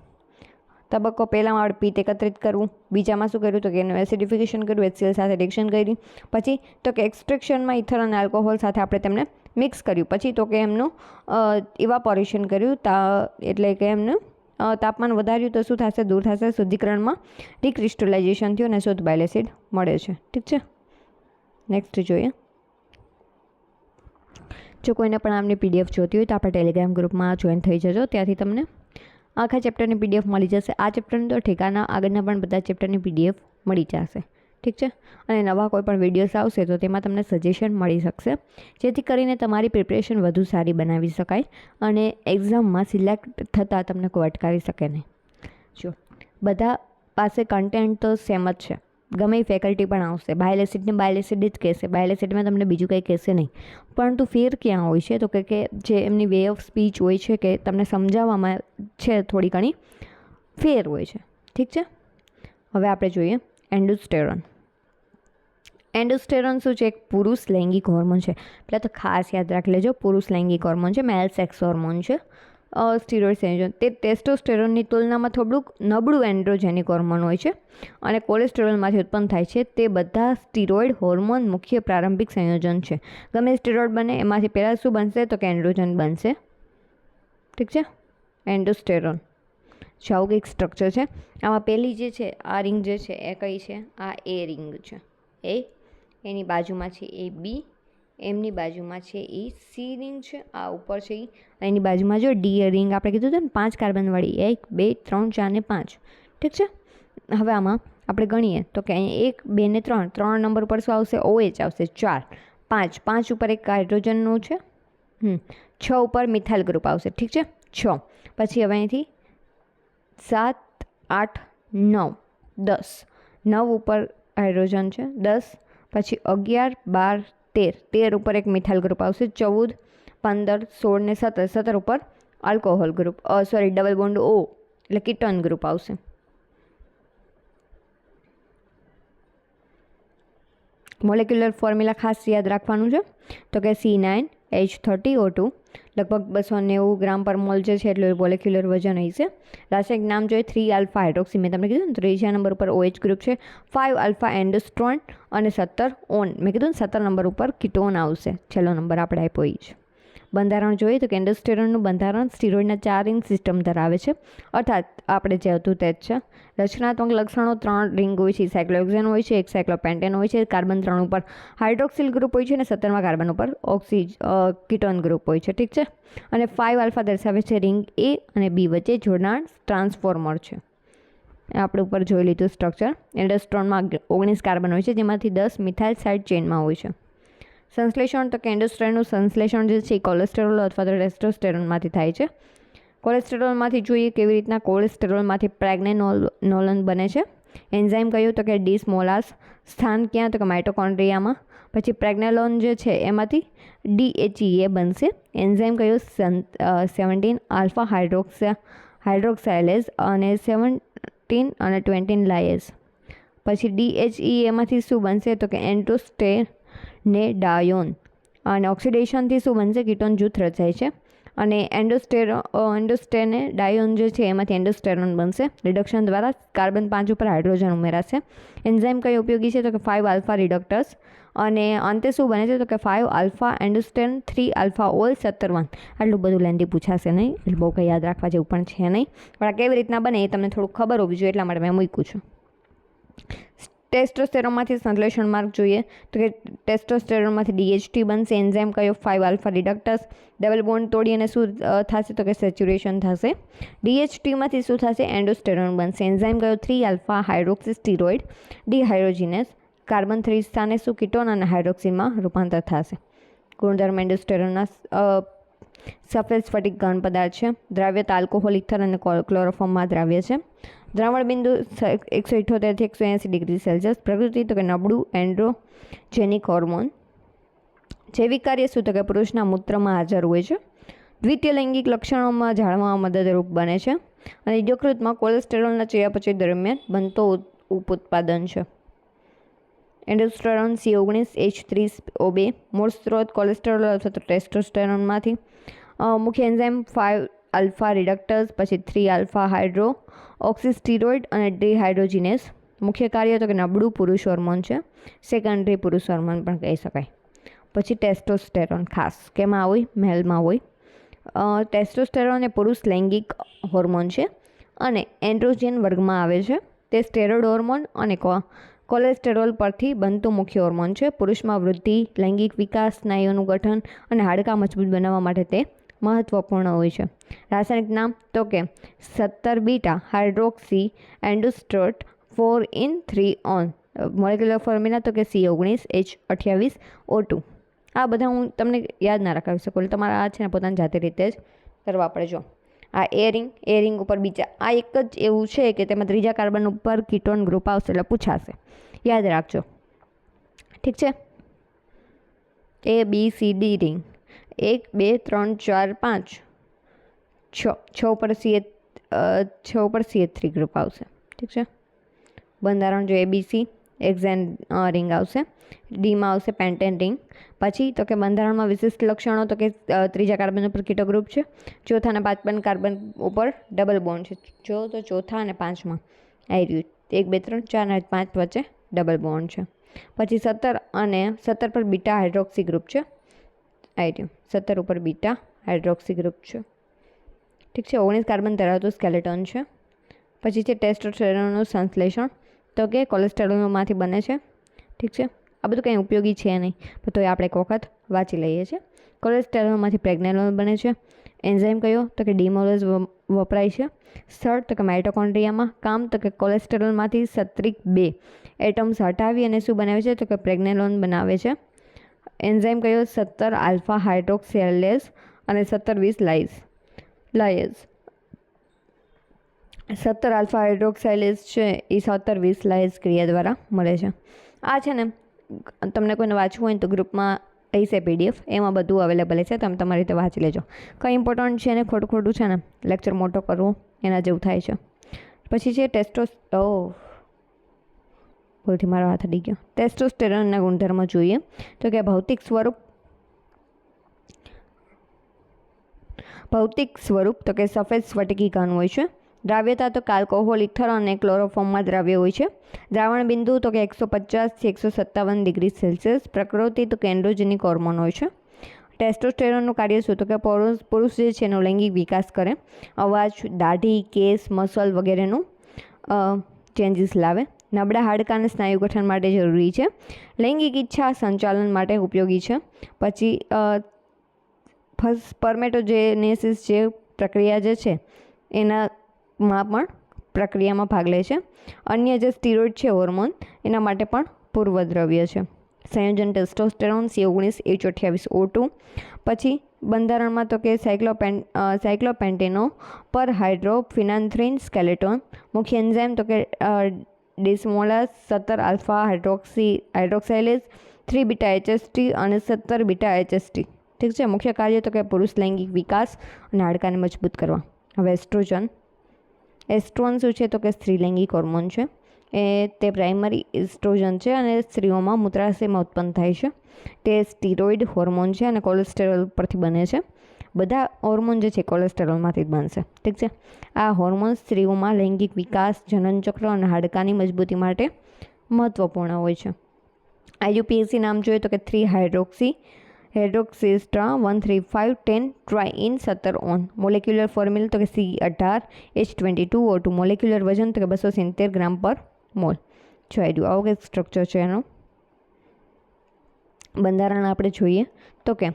તબક્કો પહેલામાં આપણે પિત્ત એકત્રિત કરવું. બીજામાં શું કર્યું? તો કે એનું એસિડિફિકેશન કર્યું, HCl સાથે રિએક્શન કરી. પછી તો કે એક્સ્ટ્રેક્શનમાં ઇથર અને આલ્કોહોલ સાથે આપણે તેમને મિક્સ કર્યું. પછી તો કે એમનું ઇવાપોરેશન કર્યું, એટલે કે એમનું તાપમાન વધાર્યું તો શું થશે? દૂર થશે. શુદ્ધિકરણમાં ડિક્રિસ્ટલાઇઝેશન થયું અને શુદ્ધ બાયલ એસિડ મળે છે. ઠીક છે. નેક્સ્ટ જોઈએ. જો કોઈને પણ આમની PDF જોતી હોય તો આપણે ટેલિગ્રામ ગ્રુપમાં જોઈન થઈ જજો. ત્યાંથી તમને આખા ચેપ્ટરની PDF મળી જશે. આ ચેપ્ટરની તો ઠેકાના આગળના પણ બધા ચેપ્ટરની PDF મળી જશે. ઠીક છે. અને નવા કોઈ પણ વિડીયોઝ આવશે તો તેમાં તમને સજેશન મળી શકશે, જેથી કરીને તમારી પ્રિપરેશન વધુ સારી બનાવી શકાય અને એક્ઝામમાં સિલેક્ટ થતાં તમને કોઈ અટકાવી શકે નહીં. જો બધા પાસે કન્ટેન્ટ તો સેમ જ છે, ગમે એ ફેકલ્ટી પણ આવશે, બાયલ એસિડને બાયલ એસિડ જ કહેશે, બાયલ એસિડમાં તમને બીજું કંઈ કહેશે નહીં. પરંતુ ફેર ક્યાં હોય છે? તો કે જે એમની વે ઓફ સ્પીચ હોય છે કે તમને સમજાવવામાં છે થોડી ઘણી ફેર હોય છે. ઠીક છે. હવે આપણે જોઈએ એન્ડોસ્ટેરોન. એન્ડોસ્ટેરોન શું છે? એક પુરુષ લૈંગિક હોર્મોન છે. પહેલાં તો ખાસ યાદ રાખી લેજો, પુરુષ લૈંગિક હોર્મોન છે, મેલ સેક્સ હોર્મોન છે. સ્ટીરોઇડ સંયોજન તે ટેસ્ટોસ્ટેરોનની તુલનામાં થોડુંક નબળું એન્ડ્રોજેનિક હોર્મોન હોય છે અને કોલેસ્ટેરોલમાંથી ઉત્પન્ન થાય છે. તે બધા સ્ટીરોઇડ હોર્મોન મુખ્ય પ્રારંભિક સંયોજન છે. ગમે સ્ટીરોઇડ બને એમાંથી પહેલાં શું બનશે? તો કે એન્ડ્રોજન બનશે. ઠીક છે. એન્ડોસ્ટેરોન આવું કંઈક સ્ટ્રક્ચર છે. આમાં પહેલી જે છે આ રિંગ જે છે એ કઈ છે? આ એ રિંગ છે. એની બાજુમાં છે એ બી, એમની બાજુમાં છે એ સી રિંગ છે, આ ઉપર છે એ, એની બાજુમાં જો ડી રિંગ આપણે કીધું હતું ને 5 કાર્બનવાળી, 1 2 3 4 ને 5. ઠીક છે. હવે આમાં આપણે ગણીએ તો કે અહીં 1 2 ને 3 નંબર ઉપર શું આવશે? OH આવશે. 4 5 ઉપર એક હાઇડ્રોજનનું છે, 6 ઉપર મિથાઇલ ગ્રુપ આવશે. ઠીક છે. 6 પછી હવે અહીંથી 7 8 9 10, 9 ઉપર હાઇડ્રોજન છે, 10 પછી 11 12 13 ઉપર એક મિથાઇલ ગ્રુપ આવશે, 14 15 16 ને 17 ઉપર alcohol group double bond O એટલે કીટોન ગ્રુપ આવશે. મોલેક્યુલર ફોર્મ્યુલા ખાસ યાદ રાખવાનું છે તો કે C9H30O2 લગભગ 290 ગ્રામ પર મોલ જે છે એટલે મોલેક્યુલર વજન હશે. રાસાયણિક નામ જોઈએ 3 આલ્ફા હાઇડ્રોક્સી, મેં તમને કીધું ને. ત્રીજા નંબર ઉપર OH ગ્રુપ છે, 5 આલ્ફા એન્ડોસ્ટ્રોન અને 17 ઓન, મેં કીધું ને 17 નંબર ઉપર કીટોન આવશે. છેલ્લો નંબર આપણે આપ્યો એ છે. બંધારણ જોઈએ તો કે એન્ડોસ્ટેરોનનું બંધારણ સ્ટીરોઇડના 4 રિંગ સિસ્ટમ ધરાવે છે, અર્થાત આપણે જે હતું તે જ છે. રચનાત્મક લક્ષણો 3 રિંગ હોય છે, સાયક્લોહેક્સેન હોય છે, એક સાયક્લોપેન્ટેન હોય છે, કાર્બન 3 ઉપર હાઇડ્રોક્સિલ ગ્રુપ હોય છે અને 17મા કાર્બન ઉપર કીટોન ગ્રુપ હોય છે. ઠીક છે. અને 5 આલ્ફા દર્શાવે છે રિંગ A અને B વચ્ચે જોડાણ ટ્રાન્સફોર્મર છે. આપણે ઉપર જોઈ લીધું સ્ટ્રક્ચર. એન્ડોસ્ટ્રોનમાં 19 કાર્બન હોય છે, જેમાંથી 10 મિથાઇલ સાઇડ ચેઇનમાં હોય છે. સંશ્લેષણ તો કે એન્ડોસ્ટેરોનનું સંશ્લેષણ જે છે એ કોલેસ્ટેરોલ અથવા તો ટેસ્ટોસ્ટેરોનમાંથી થાય છે. કોલેસ્ટેરોલમાંથી જોઈએ કેવી રીતના કોલેસ્ટેરોલમાંથી પ્રેગ્નેનોલોન બને છે એન્ઝાઇમ કયું તો કે ડિસ્મોલાસ, સ્થાન ક્યાં તો કે માઇટોકોન્ડ્રિયામાં. પછી પ્રેગ્નેલોન જે છે એમાંથી DHEA બનશે. એન્ઝાઇમ કયું 17 આલ્ફા હાઇડ્રોક્સાઇલેઝ અને 17 અને 20 લાયેઝ. પછી DHEAમાંથી શું બનશે તો કે એન્ડોસ્ટેનેડાયોન અને ઓક્સિડેશનથી શું બનશે કીટોન જૂથ રચાય છે અને એન્ડોસ્ટેનેડાયોન જે છે એમાંથી એન્ડોસ્ટેરોન બનશે. રિડક્શન દ્વારા કાર્બન 5 ઉપર હાઇડ્રોજન ઉમેરાશે. એન્ઝાઇમ કઈ ઉપયોગી છે તો કે 5 આલ્ફા રિડક્ટર્સ અને અંતે શું બને છે તો કે 5 આલ્ફા એન્ડોસ્ટેન 3 આલ્ફા ઓલ 17 આટલું બધું લેન્ધી પૂછાશે નહીં, એટલે બહુ કંઈ યાદ રાખવા જેવું પણ છે નહીં, પણ આ કેવી રીતના બને એ તમને થોડુંક ખબર હોવી જોઈએ એટલા માટે મેં મૂક્યું છું. ટેસ્ટોસ્ટેરોનમાંથી સંશ્લેષણ માર્ગ જોઈએ તો કે ટેસ્ટોસ્ટેરોનમાંથી DHT બનશે. એન્ઝાઇમ કયો 5 આલ્ફા રિડક્ટર્સ, ડબલ બોન્ડ તોડી અને શું થશે તો કે સેચ્યુરેશન થશે. DHTમાંથી શું થશે એન્ડોસ્ટેરોન બનશે. એન્ઝાઇમ કયો 3 આલ્ફા હાઇડ્રોક્સી સ્ટીરોઇડ ડિહાઇડ્રોજીનેસ, કાર્બન 3 સ્થાને શું કીટોન અને હાઇડ્રોક્સીનમાં રૂપાંતર થશે. ગુણધર્મ એન્ડોસ્ટેરોનના સફેદ સ્ફટિક ઘન પદાર્થ છે. દ્રાવ્યતા આલ્કોહોલ, ઇથર અને ક્લોરોફોર્મમાં દ્રાવ્ય છે. દ્રાવણ બિંદુ 178 થી 180 ડિગ્રી સેલ્સિયસ. પ્રકૃતિ તો કે નબળું એન્ડ્રોજેનિક હોર્મોન. જૈવિક કાર્ય શું તો કે પુરુષના મૂત્રમાં હાજર હોય છે. દ્વિતીય લૈંગિક લક્ષણોમાં જાળવવામાં મદદરૂપ બને છે અને યકૃતમાં કોલેસ્ટેરોલના ચયાપચય દરમિયાન બનતો ઉત્પાદન છે. એન્ડોસ્ટેરોન C19H3O2 મૂળ સ્ત્રોત કોલેસ્ટેરોલ અથવા તો ટેસ્ટોસ્ટેરોનમાંથી. મુખ્ય એન્ઝાઇમ 5 આલ્ફા રિડક્ટર્સ, પછી 3 આલ્ફા હાઇડ્રો ઓક્સીસ્ટીરોઇડ અને ડિહાઇડ્રોજીનેસ. મુખ્ય કાર્ય તો કે નબળું પુરુષ હોર્મોન છે, સેકન્ડરી પુરુષ હોર્મોન પણ કહી શકાય. પછી ટેસ્ટોસ્ટેરોન ખાસ કેમાં હોય મેલમાં હોય. ટેસ્ટોસ્ટેરોન એ પુરુષ લૈંગિક હોર્મોન છે અને એન્ડ્રોજન વર્ગમાં આવે છે. તે સ્ટેરોઇડ હોર્મોન અને કોલેસ્ટેરોલ પરથી બનતું મુખ્ય હોર્મોન છે. પુરુષમાં વૃદ્ધિ, લૈંગિક વિકાસ, સ્નાયુઓનું ગઠન અને હાડકાં મજબૂત બનાવવા માટે તે મહત્વપૂર્ણ હોય છે. રાસાયણિક નામ તો કે 17 beta hydroxy androstene 4 on. Molecular formula તો કે C19H28O2. આ બધા હું તમને યાદ ના રખાવી શકું, એટલે તમારે આ છે ને પોતાની જાતે રીતે જ કરવા પડે. જો આ એ રિંગ ઉપર બીજા, આ એક જ એવું છે કે તેમાં ત્રીજા કાર્બન ઉપર કીટોન ગ્રુપ આવશે એટલે પૂછાશે, યાદ રાખજો. ઠીક છે. ABCD રિંગ 1 2 3 4 5 6 ઉપર CH3 ગ્રુપ આવશે. ઠીક છે. બંધારણ જો ABC એક્ઝેન રિંગ આવશે. ડીમાં આવશે પેન્ટેન રિંગ. પછી તો કે બંધારણમાં વિશિષ્ટ લક્ષણો તો કે ત્રીજા કાર્બન ઉપર કીટો ગ્રુપ છે. ચોથા અને પાંચમા કાર્બન ઉપર ડબલ બોન્ડ છે. જો તો ચોથા અને પાંચમાં આવી રહ્યું 1 2 3 4 અને 5 વચ્ચે ડબલ બોન્ડ છે. પછી 17 પર બીટા હાઇડ્રોક્સી ગ્રુપ છે. આવી રહ્યું 17 ઉપર બીટા હાઇડ્રોક્સી ગ્રુપ છે. ઠીક છે. 19 કાર્બન ધરાવતું સ્કેલેટોન છે. પછી છે ટેસ્ટોસ્ટેરોનનું સંશ્લેષણ તો કે કોલેસ્ટેરોલમાંથી બને છે. ઠીક છે. આ બધું કંઈ ઉપયોગી છે નહીં, પણ તોય આપણે એક વખત વાંચી લઈએ છીએ. કોલેસ્ટેરોલમાંથી પ્રેગ્નેલોન બને છે. એન્ઝાઇમ કયો તો કે ડિમોલેઝ વપરાય છે. સ્થળ તો કે માઇટોકોન્ડ્રિયામાં. કામ તો કે કોલેસ્ટેરોલમાંથી સત્રિક 2 એટમ્સ હટાવી અને શું બનાવે છે તો કે પ્રેગ્નેલોન બનાવે છે. એન્ઝાઇમ કયો 17 આલ્ફા હાઇડ્રોક્સિલેઝ અને 17 20 લાયેઝ. 17 આલ્ફા હાઇડ્રોક્સાઇલેઝ છે એ 17 20 લાયેઝ ક્રિયા દ્વારા મળે છે. આ છે ને તમને કોઈને વાંચવું હોય તો ગ્રુપમાં હશે PDF, એમાં બધું અવેલેબલ છે, તમે તમારી રીતે વાંચી લેજો. કંઈ ઇમ્પોર્ટન્ટ છે ને ખોટું છે ને લેક્ચર મોટો કરવો એના જેવું થાય છે. પછી છે ભૂલથી મારો હાથ અડી ગયો. ટેસ્ટોસ્ટેરોનના ગુણધર્મો જોઈએ તો કે ભૌતિક સ્વરૂપ તો કે સફેદ સ્ફટિકી ઘન હોય છે. દ્રાવ્યતા તો કે આલ્કોહોલ, ઇથર અને ક્લોરોફોર્મમાં દ્રાવ્ય હોય છે. દ્રાવણ બિંદુ તો કે 150 થી 157 ડિગ્રી સેલ્સિયસ. પ્રકૃતિ તો કે એન્ડ્રોજેનિક હોર્મોન હોય છે. ટેસ્ટોસ્ટેરોનનું કાર્ય શું તો કે પુરુષ જે છે એનો લૈંગિક વિકાસ કરે, અવાજ, દાઢી, કેસ, મસલ વગેરેનું ચેન્જીસ લાવે. નબળા હાડકાં અને સ્નાયુ ગઠન માટે જરૂરી છે. લૈંગિક ઈચ્છા સંચાલન માટે ઉપયોગી છે. પછી સ્પર્મેટોજેનેસિસ જે પ્રક્રિયા જે છે એનામાં પણ પ્રક્રિયામાં ભાગ લે છે. અન્ય જે સ્ટીરોઇડ છે હોર્મોન એના માટે પણ પૂર્વદ્રવ્ય છે. સંયોજન ટેસ્ટોસ્ટેરોન C19H28O2. પછી બંધારણમાં તો કે સાયક્લોપેન્ટેનો પર હાઇડ્રોફિનાન્થ્રીન સ્કેલેટોન. મુખ્ય એન્ઝાઇમ તો કે ડિસ્મોલાસ, 17 આલ્ફા હાઇડ્રોક્સાઇલેઝ, 3 બીટા HST અને 17 બીટા HST. ઠીક છે. મુખ્ય કાર્ય તો કે પુરુષ લૈંગિક વિકાસ અને હાડકાને મજબૂત કરવા. હવે એસ્ટ્રોન શું છે તો કે સ્ત્રી લૈંગિક હોર્મોન છે. તે પ્રાઇમરી એસ્ટ્રોજન છે અને સ્ત્રીઓમાં મૂત્રાશયમાં ઉત્પન્ન થાય છે. તે સ્ટીરોઇડ હોર્મોન છે અને કોલેસ્ટેરોલ પરથી બને છે. બધા હોર્મોન જે છે કોલેસ્ટેરોલમાંથી જ બનશે. ઠીક છે. આ હોર્મોન સ્ત્રીઓમાં લૈંગિક વિકાસ, જનનચક્ર અને હાડકાની મજબૂતી માટે મહત્વપૂર્ણ હોય છે. IUPAC નામ જોઈએ તો કે 3 હાઇડ્રોક્સીસ્ટ્રા 13510 ટ્રાઇન 17 ઓન. મોલેક્યુલર ફોર્મ્યુલા તો કે C18H22O2. મોલેક્યુલર વજન તો કે 270 ગ્રામ પર મોલ. જોઈ આવું કંઈક સ્ટ્રક્ચર છે એનું. બંધારણ આપણે જોઈએ તો કે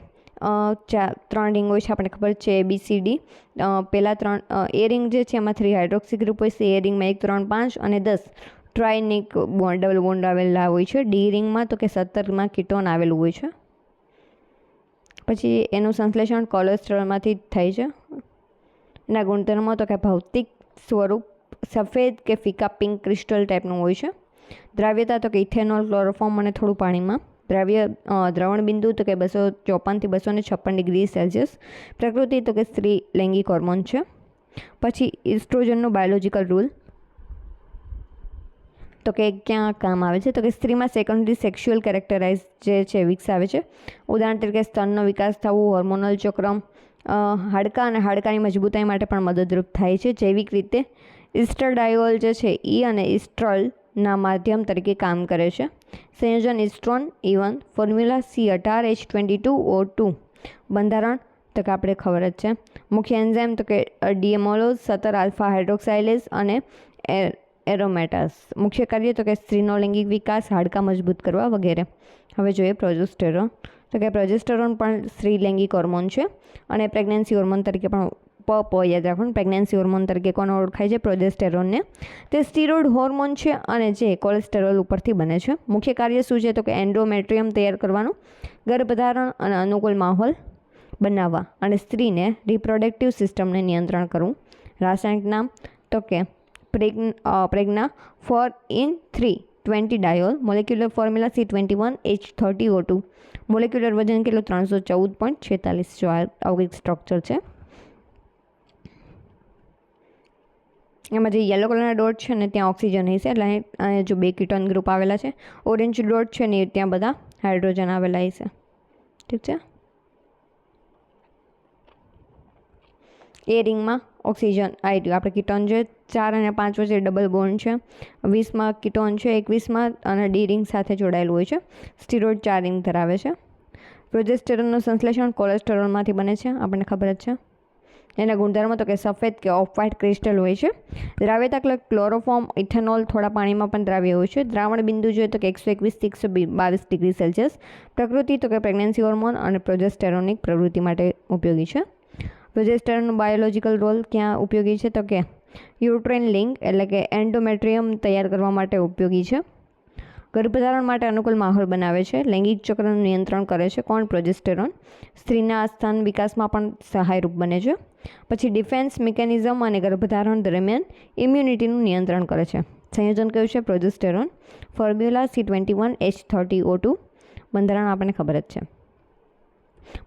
3 રિંગ હોય છે, આપણને ખબર છે ABCD. પહેલાં 3 એ રિંગ જે છે એમાં 3 હાઇડ્રોક્સી ગ્રુપ હોય છે. એ રિંગમાં 1, 3, 5 અને 10 ટ્રાઇનિક ડબલ બોન્ડ આવેલા હોય છે. ડી રિંગમાં તો કે 17માં કીટોન આવેલું હોય છે. પછી એનું સંશ્લેષણ કોલેસ્ટ્રોલમાંથી થાય છે. એના ગુણધર્મો તો કે ભૌતિક સ્વરૂપ સફેદ કે ફીકા પિંક ક્રિસ્ટલ ટાઈપનું હોય છે. દ્રાવ્યતા તો કે ઇથેનોલ, ક્લોરોફોર્મ અને થોડું પાણીમાં. દ્રવણ બિંદુ તો કે 254 થી 256 ડિગ્રી સેલ્સિયસ. પ્રકૃતિ તો કે સ્ત્રી લૈંગિક હોર્મોન છે. પછી ઇસ્ટ્રોજનનો બાયોલોજિકલ રૂલ તો કે ક્યાં કામ આવે છે તો કે સ્ત્રીમાં સેકન્ડરી સેક્સ્યુઅલ કેરેક્ટરાઇઝ જે છે વિકસાવે છે. ઉદાહરણ તરીકે સ્તનનો વિકાસ થવું, હોર્મોનલ ચક્ર, હાડકાં અને હાડકાની મજબૂતાઈ માટે પણ મદદરૂપ થાય છે. જૈવિક રીતે ઇસ્ટ્રાડાયોલ જે છે અને ઇસ્ટ્રોલના માધ્યમ તરીકે કામ કરે છે. સંયોજન ઇસ્ટ્રોન E1. Formula C18H22O2. બંધારણ તો કે આપણે ખબર જ છે. મુખ્ય એન્ઝાઇમ તો કે ડીએમોલોઝ, 17 આલ્ફા હાઇડ્રોક્સાઇલેઝ અને એરોમેટાસ. મુખ્ય કાર્ય તો કે સ્ત્રીનો લૈંગિક વિકાસ, હાડકાં મજબૂત કરવા વગેરે. હવે જોઈએ પ્રોજેસ્ટેરોન. તો કે પ્રોજેસ્ટેરોન પણ સ્ત્રી લૈંગિક હોર્મોન છે અને પ્રેગ્નન્સી હોર્મોન તરીકે પણ યાદ રાખવાનું. પ્રેગ્નન્સી હોર્મોન તરીકે કોને ઓળખાય છે? પ્રોજેસ્ટેરોનને. તે સ્ટીરોઇડ હોર્મોન છે અને જે કોલેસ્ટેરોલ ઉપરથી બને છે. મુખ્ય કાર્ય શું છે તો કે એન્ડોમેટ્રિયમ તૈયાર કરવાનું, ગર્ભધારણ અને અનુકૂળ માહોલ બનાવવા અને સ્ત્રીને રિપ્રોડક્ટિવ સિસ્ટમને નિયંત્રણ કરવું. રાસાયણિક નામ તો કે પ્રેગ્ના 4in320 diol. Molecular formula C21H30O2. Molecular વજન કેટલું? 314.46. જો આવું કંઈક સ્ટ્રક્ચર છે. એમાં જે યલો કલરના ડોટ છે ને ત્યાં ઓક્સિજન હશે, એટલે જો 2 કીટોન ગ્રુપ આવેલા છે. ઓરેન્જ ડોટ છે ને ત્યાં બધા હાઇડ્રોજન આવેલા હશે. ઠીક છે. એ રિંગમાં ઓક્સિજન આવી આપણે કીટોન છે 4 અને 5 વચ્ચે ડબલ બોન્ડ છે. 20માં કીટોન છે, 21માં અને ડી રિંગ સાથે જોડાયેલું હોય છે. સ્ટીરોઇડ 4 રિંગ ધરાવે છે. પ્રોજેસ્ટેરોનનું સંશ્લેષણ કોલેસ્ટેરોલમાંથી બને છે, આપણને ખબર જ છે. એના ગુણધર્મો તો કે સફેદ કે ઓફ વ્હાઇટ ક્રિસ્ટલ હોય છે. દ્રાવ્યતા ક્લોરોફોર્મ, ઇથેનોલ, થોડા પાણીમાં પણ દ્રાવ્ય હોય છે. દ્રાવણ બિંદુ જોઈએ તો કે 121 થી 122 ડિગ્રી સેલ્સિયસ. પ્રકૃતિ તો કે પ્રેગ્નન્સી હોર્મોન અને પ્રોજેસ્ટેરોનિક પ્રવૃત્તિ માટે ઉપયોગી છે. પ્રોજેસ્ટેરોનનો બાયોલોજિકલ રોલ ક્યાં ઉપયોગી છે તો કે યુટ્રેન લિંગ એટલે કે એન્ડોમેટ્રિયમ તૈયાર કરવા માટે ઉપયોગી છે. ગર્ભધારણ માટે અનુકૂળ માહોલ બનાવે છે. લૈંગિક ચક્રનું નિયંત્રણ કરે છે. કોણ? પ્રોજેસ્ટેરોન. સ્ત્રીના સ્તન વિકાસમાં પણ સહાયરૂપ બને છે. પછી ડિફેન્સ મિકેનિઝમ અને ગર્ભધારણ દરમિયાન ઇમ્યુનિટીનું નિયંત્રણ કરે છે. સંયોજન કયું છે? પ્રોજેસ્ટેરોન. Formula C21H30O2. બંધારણ આપણને ખબર જ છે.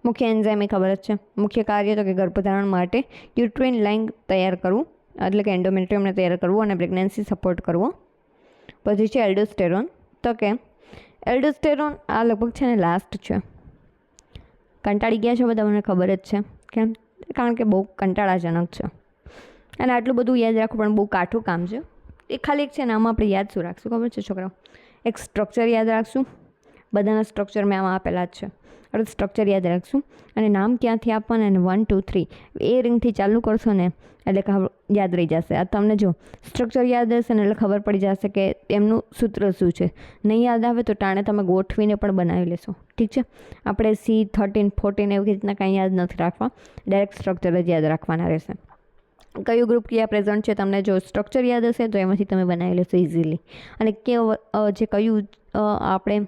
મુખ્ય એન્ઝાઇમ ખબર જ છે. મુખ્ય કાર્ય તો કે ગર્ભધારણ માટે યુટ્રેન લાઇન તૈયાર કરવું, એટલે કે એન્ડોમેટ્રિયમને તૈયાર કરવું અને પ્રેગ્નન્સી સપોર્ટ કરવો. પછી છે એલ્ડોસ્ટેરોન. તો કે એલ્ડોસ્ટેરોન આ લગભગ છે ને લાસ્ટ છે. કંટાળી ગયા છો બધા, મને ખબર જ છે. કેમ? કારણ કે બહુ કંટાળાજનક છે અને આટલું બધું યાદ રાખવું પણ બહુ કાઠું કામ છે. એ ખાલી એક છે ને, આમાં આપણે યાદ શું રાખશું ખબર છે છોકરાઓ? એક સ્ટ્રક્ચર યાદ રાખશું. બધાના સ્ટ્રક્ચર મેં આમાં આપેલા જ છે. આપણે સ્ટ્રક્ચર યાદ રાખશું અને નામ ક્યાંથી આપવાના અને 1, 2, 3 એ રિંગથી ચાલુ કરશો ને એટલે યાદ રહી જશે. આ તમને જો સ્ટ્રક્ચર યાદ હશે ને એટલે ખબર પડી જશે કે એમનું સૂત્ર શું છે. નહીં યાદ આવે તો ટાણે તમે ગોઠવીને પણ બનાવી લેશો. ઠીક છે. આપણે C13, 14 એવી રીતના કાંઈ યાદ નથી રાખવા, ડાયરેક્ટ સ્ટ્રક્ચર જ યાદ રાખવાના રહેશે. કયું ગ્રુપ ક્યાં પ્રેઝન્ટ છે તમને જો સ્ટ્રક્ચર યાદ હશે તો એમાંથી તમે બનાવી લેશો ઇઝીલી. અને જે કયું આપણે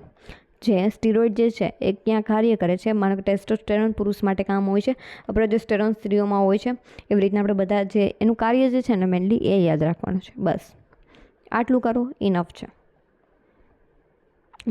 જે સ્ટીરોઇડ જે છે એ ક્યાં કાર્ય કરે છે. માનો કે ટેસ્ટોસ્ટેરોન પુરુષ માટે કામ હોય છે, પ્રોજેસ્ટેરોન સ્ત્રીઓમાં હોય છે. એવી રીતના આપણે બધા જે એનું કાર્ય જે છે ને મેનલી એ યાદ રાખવાનું છે બસ. આટલું કરો ઇનફ છે.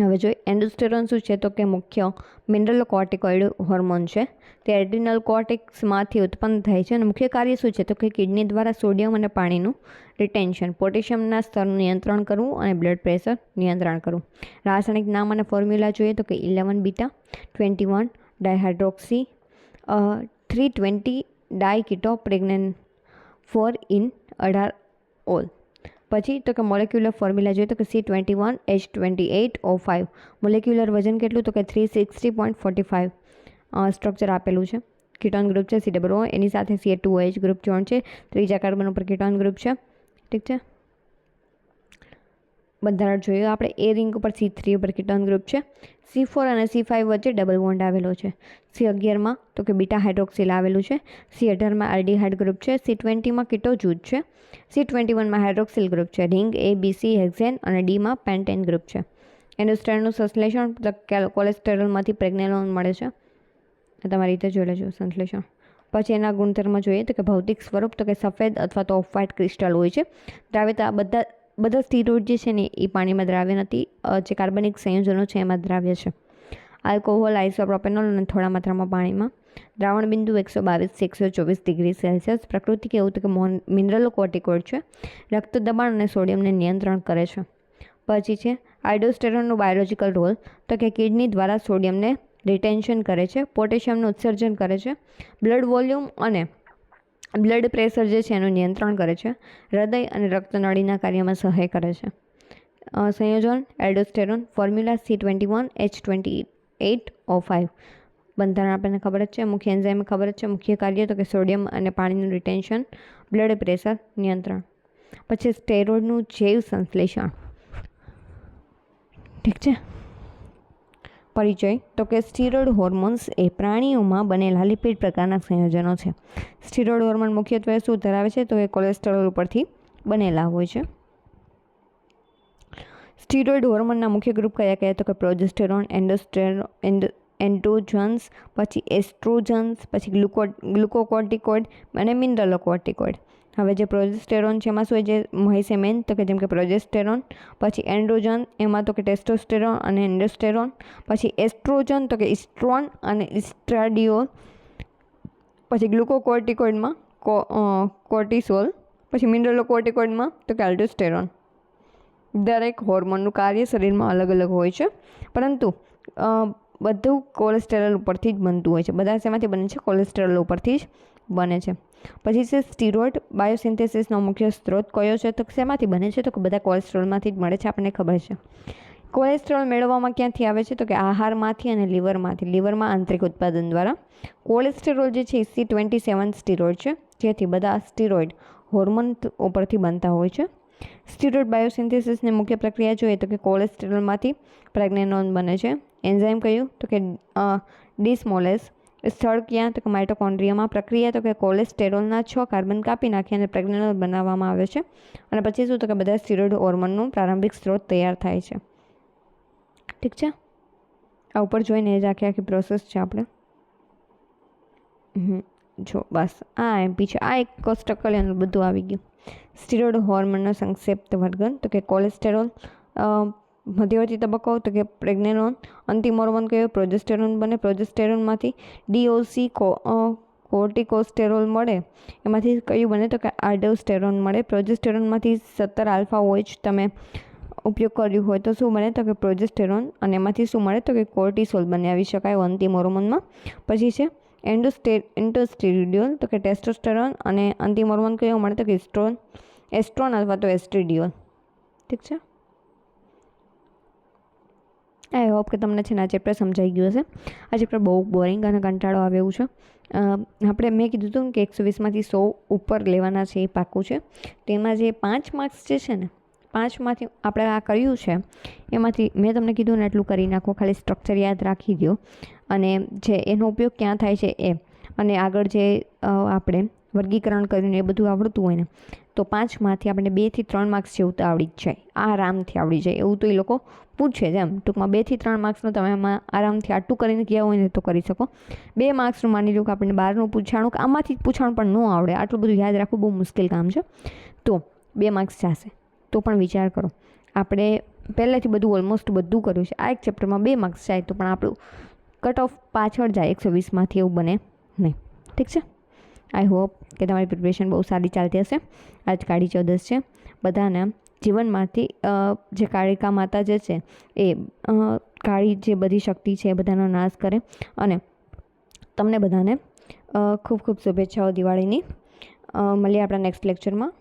હવે જોઈએ એન્ડોસ્ટેરોન શું છે તો કે મુખ્ય મિનરલ કોર્ટિકોઇડ હોર્મોન છે. તે એડ્રિનલ કોર્ટેક્સમાંથી ઉત્પન્ન થાય છે અને મુખ્ય કાર્ય શું છે તો કે કિડની દ્વારા સોડિયમ અને પાણીનું રિટેન્શન, પોટેશિયમના સ્તરનું નિયંત્રણ કરવું અને બ્લડ પ્રેશર નિયંત્રણ કરવું. રાસાયણિક નામ અને ફોર્મ્યુલા જોઈએ તો કે 11 બીટા 21 ડાયહાઇડ્રોક્સી 320 ડાયકીટો પ્રેગ્નેન 4 ઇન 18 ઓલ. પછી તો કે મોલેક્યુલર ફોર્મ્યુલા જોઈએ તો કે C21H28O5. મોલેક્યુલર વજન કેટલું તો કે 360.45. સ્ટ્રક્ચર આપેલું છે. કીટોન ગ્રુપ છે COO, એની સાથે CH2OH ગ્રુપ જોઈન છે. ત્રીજા કાર્બન ઉપર કીટોન ગ્રુપ છે. ઠીક છે. બંધારણ જોઈએ આપણે. એ રિંગ ઉપર C3 ઉપર કીટોન ગ્રુપ છે. C4 અને C5 વચ્ચે ડબલ બોન્ડ આવેલો છે. C11 તો કે બીટા હાઇડ્રોક્સિલ આવેલું છે. C18 આલ્ડીહાઇડ ગ્રુપ છે. C20 કીટો જૂથ છે. C21 હાઇડ્રોક્સિલ ગ્રુપ છે. Ring A, B, C hexane અને D પેન્ટેન ગ્રુપ છે. એન્ડોસ્ટેરોનનું સંશ્લેષણ કોલેસ્ટેરોલમાંથી પ્રેગ્નેનોન મળે છે. તમારી રીતે જોઈ લેજો સંશ્લેષણ. પછી એના ગુણધર્મ જોઈએ તો કે ભૌતિક સ્વરૂપ તો કે સફેદ અથવા તો ઓફ વ્હાઇટ ક્રિસ્ટલ હોય છે. દ્રાવ્યતા બધા સ્ટીરોઇડ જે છે ને એ પાણીમાં દ્રાવ્ય નથી. જે કાર્બનિક સંયોજનો છે એમાં દ્રાવ્ય છે. આલ્કોહોલ, આઇસોપ્રોપેનોલ અને થોડા માત્રામાં પાણીમાં. દ્રાવણ બિંદુ 122 થી 124 ડિગ્રી સેલ્સિયસ. પ્રકૃતિ કેવું તો કે મિનરલ કોર્ટિકોઇડ છે. રક્ત દબાણ અને સોડિયમને નિયંત્રણ કરે છે. પછી છે આલ્ડોસ્ટેરોનનું બાયોલોજિકલ રોલ તો કે કિડની દ્વારા સોડિયમને રિટેન્શન કરે છે, પોટેશિયમનું ઉત્સર્જન કરે છે, બ્લડ વોલ્યુમ અને બ્લડ પ્રેશર જે છે એનું નિયંત્રણ કરે છે, હૃદય અને રક્તનળીના કાર્યમાં સહાય કરે છે. સંયોજન એલ્ડોસ્ટેરોન ફોર્મ્યુલા C21H28O5. બંધારણ આપણને ખબર જ છે. મુખ્ય એન્ઝાઇમ ખબર જ છે. મુખ્ય કાર્ય તો કે સોડિયમ અને પાણીનું રિટેન્શન, બ્લડ પ્રેશર નિયંત્રણ. પછી સ્ટેરોઇડનું જૈવ સંશ્લેષણ. ઠીક છે. પરિચય તો કે સ્ટીરોઇડ હોર્મોન્સ એ પ્રાણીઓમાં બનેલા લિપિડ પ્રકારના સંયોજનો છે. સ્ટીરોઇડ હોર્મોન મુખ્યત્વે શું ધરાવે છે તો એ કોલેસ્ટેરોલ ઉપરથી બનેલા હોય છે. સ્ટીરોઇડ હોર્મોનના મુખ્ય ગ્રુપ કયા તો કે પ્રોજેસ્ટેરોન, એન્ડ્રોજન્સ, પછી એસ્ટ્રોજન્સ, પછી ગ્લુકોકોર્ટિકોઇડ અને મિનરલોકોર્ટિકોઇડ. હવે જે પ્રોજેસ્ટેરોન છે એમાં શું જે હોય છે મેન તો કે જેમ કે પ્રોજેસ્ટેરોન, પછી એન્ડ્રોજન એમાં તો કે ટેસ્ટોસ્ટેરોન અને એન્ડોસ્ટેરોન, પછી એસ્ટ્રોજન તો કે ઇસ્ટ્રોન અને ઇસ્ટ્રાડિયોલ, પછી ગ્લુકોકોર્ટિકોઇડમાં કોર્ટિસોલ, પછી મિનરલોકોર્ટિકોઇડમાં તો કે આલ્ડોસ્ટેરોન. દરેક હોર્મોનનું કાર્ય શરીરમાં અલગ અલગ હોય છે, પરંતુ બધું કોલેસ્ટેરોલ ઉપરથી જ બનતું હોય છે. બધા શેમાંથી બને છે? કોલેસ્ટેરોલ ઉપરથી જ બને છે. પછી છે સ્ટીરોઇડ બાયોસિન્થેસિસનો મુખ્ય સ્ત્રોત કયો છે તો શેમાંથી બને છે તો કે બધા કોલેસ્ટ્રોલમાંથી જ મળે છે, આપણને ખબર છે. કોલેસ્ટ્રોલ મેળવવામાં ક્યાંથી આવે છે તો કે આહારમાંથી અને લીવરમાંથી. લીવરમાં આંતરિક ઉત્પાદન દ્વારા. કોલેસ્ટેરોલ જે છે C27 સ્ટીરોઇડ છે, જેથી બધા સ્ટીરોઇડ હોર્મોન ઉપરથી બનતા હોય છે. સ્ટીરોઇડ બાયોસિન્થેસિસની મુખ્ય પ્રક્રિયા જોઈએ તો કે કોલેસ્ટેરોલમાંથી પ્રેગ્નેનોન બને છે. એન્ઝાઇમ કયું તો કે ડિસ્મોલેસ. સ્થળ ક્યાં તો કે માઇટોકોન્ડ્રિયામાં. પ્રક્રિયા તો કે કોલેસ્ટેરોલના 6 કાર્બન કાપી નાખી અને પ્રેગ્નેનોન બનાવવામાં આવે છે. અને પછી શું તો કે બધા સ્ટીરોઇડ હોર્મોનનું પ્રારંભિક સ્ત્રોત તૈયાર થાય છે. ઠીક છે. આ ઉપર જોઈને એ જ આખી પ્રોસેસ છે આપણે. જો બસ આ એમપી છે. આ એક કોષ્ટક કલ્યાણ બધું આવી ગયું. સ્ટીરોઇડ હોર્મોનનો સંક્ષિપ્ત વર્ણન તો કે કોલેસ્ટેરોલ, મધ્યવર્તી તબક્કો તો કે પ્રેગ્નેનોન, અંતિમ હોર્મોન કયો પ્રોજેસ્ટેરોન બને. પ્રોજેસ્ટેરોનમાંથી DOC કોર્ટિકોસ્ટેરોલ મળે. એમાંથી કયું બને તો કે આલ્ડોસ્ટેરોન મળે. પ્રોજેસ્ટેરોનમાંથી 17 આલ્ફા OH તમે ઉપયોગ કર્યું હોય તો શું બને તો કે પ્રોજેસ્ટેરોન, અને એમાંથી શું મળે તો કે કોર્ટિસોલ બનાવી શકાય અંતિમ હોર્મોનમાં. પછી છે એન્ડોસ્ટેરોડિયોલ તો કે ટેસ્ટોસ્ટેરોન, અને અંતિમ હોર્મોન કયો મળે તો કે એસ્ટ્રોન અથવા તો એસ્ટ્રેડિયોલ. ઠીક છે. આઈ હોપ કે તમને છે ને આ ચેપ્ટર સમજાઈ ગયું હશે. આ ચેપ્ટર બહુ બોરિંગ અને કંટાળો આવે એવું છે. આપણે મેં કીધું હતું કે 120માંથી 100 ઉપર લેવાના છે એ પાક્કું છે. તેમાં જે 5 માર્ક્સ જે છે ને 5માંથી આપણે આ કર્યું છે એમાંથી મેં તમને કીધું ને એટલું કરી નાખો. ખાલી સ્ટ્રક્ચર યાદ રાખી દો અને જે એનો ઉપયોગ ક્યાં થાય છે એ, અને આગળ જે આપણે વર્ગીકરણ કર્યું ને એ બધું આવડતું હોય ને તો 5માંથી આપણે 2 થી 3 માર્ક્સ જેવું તો આવડી જ જાય, આરામથી આવડી જાય એવું તો એ લોકો પૂછે જ. એમ ટૂંકમાં 2 થી 3 માર્ક્સનું તમે એમાં આરામથી આટલું કરીને ગયા હોય ને તો કરી શકો. 2 માર્ક્સનું માની લો કે આપણને 12નું પૂછાણું કે આમાંથી જ પૂછાણું પણ ન આવડે, આટલું બધું યાદ રાખવું બહુ મુશ્કેલ કામ છે, તો 2 માર્ક્સ જશે. તો પણ વિચાર કરો, આપણે પહેલાંથી બધું ઓલમોસ્ટ બધું કર્યું છે. આ એક ચેપ્ટરમાં 2 માર્ક્સ જાય તો પણ આપણું કટ ઓફ પાછળ જાય 120માંથી, એવું બને નહીં. ઠીક છે. આઈ હોપ કે તમારી પ્રિપરેશન બહુ સારી ચાલતી હશે. આજ કાળી ચૌદશ છે. બધાને જીવનમાંથી જે કાળિકા માતા જે છે એ કાળી જે બધી શક્તિ છે એ બધાનો નાશ કરે. અને તમને બધાને ખૂબ ખૂબ શુભેચ્છાઓ દિવાળીની. મળીએ આપણા નેક્સ્ટ લેક્ચરમાં.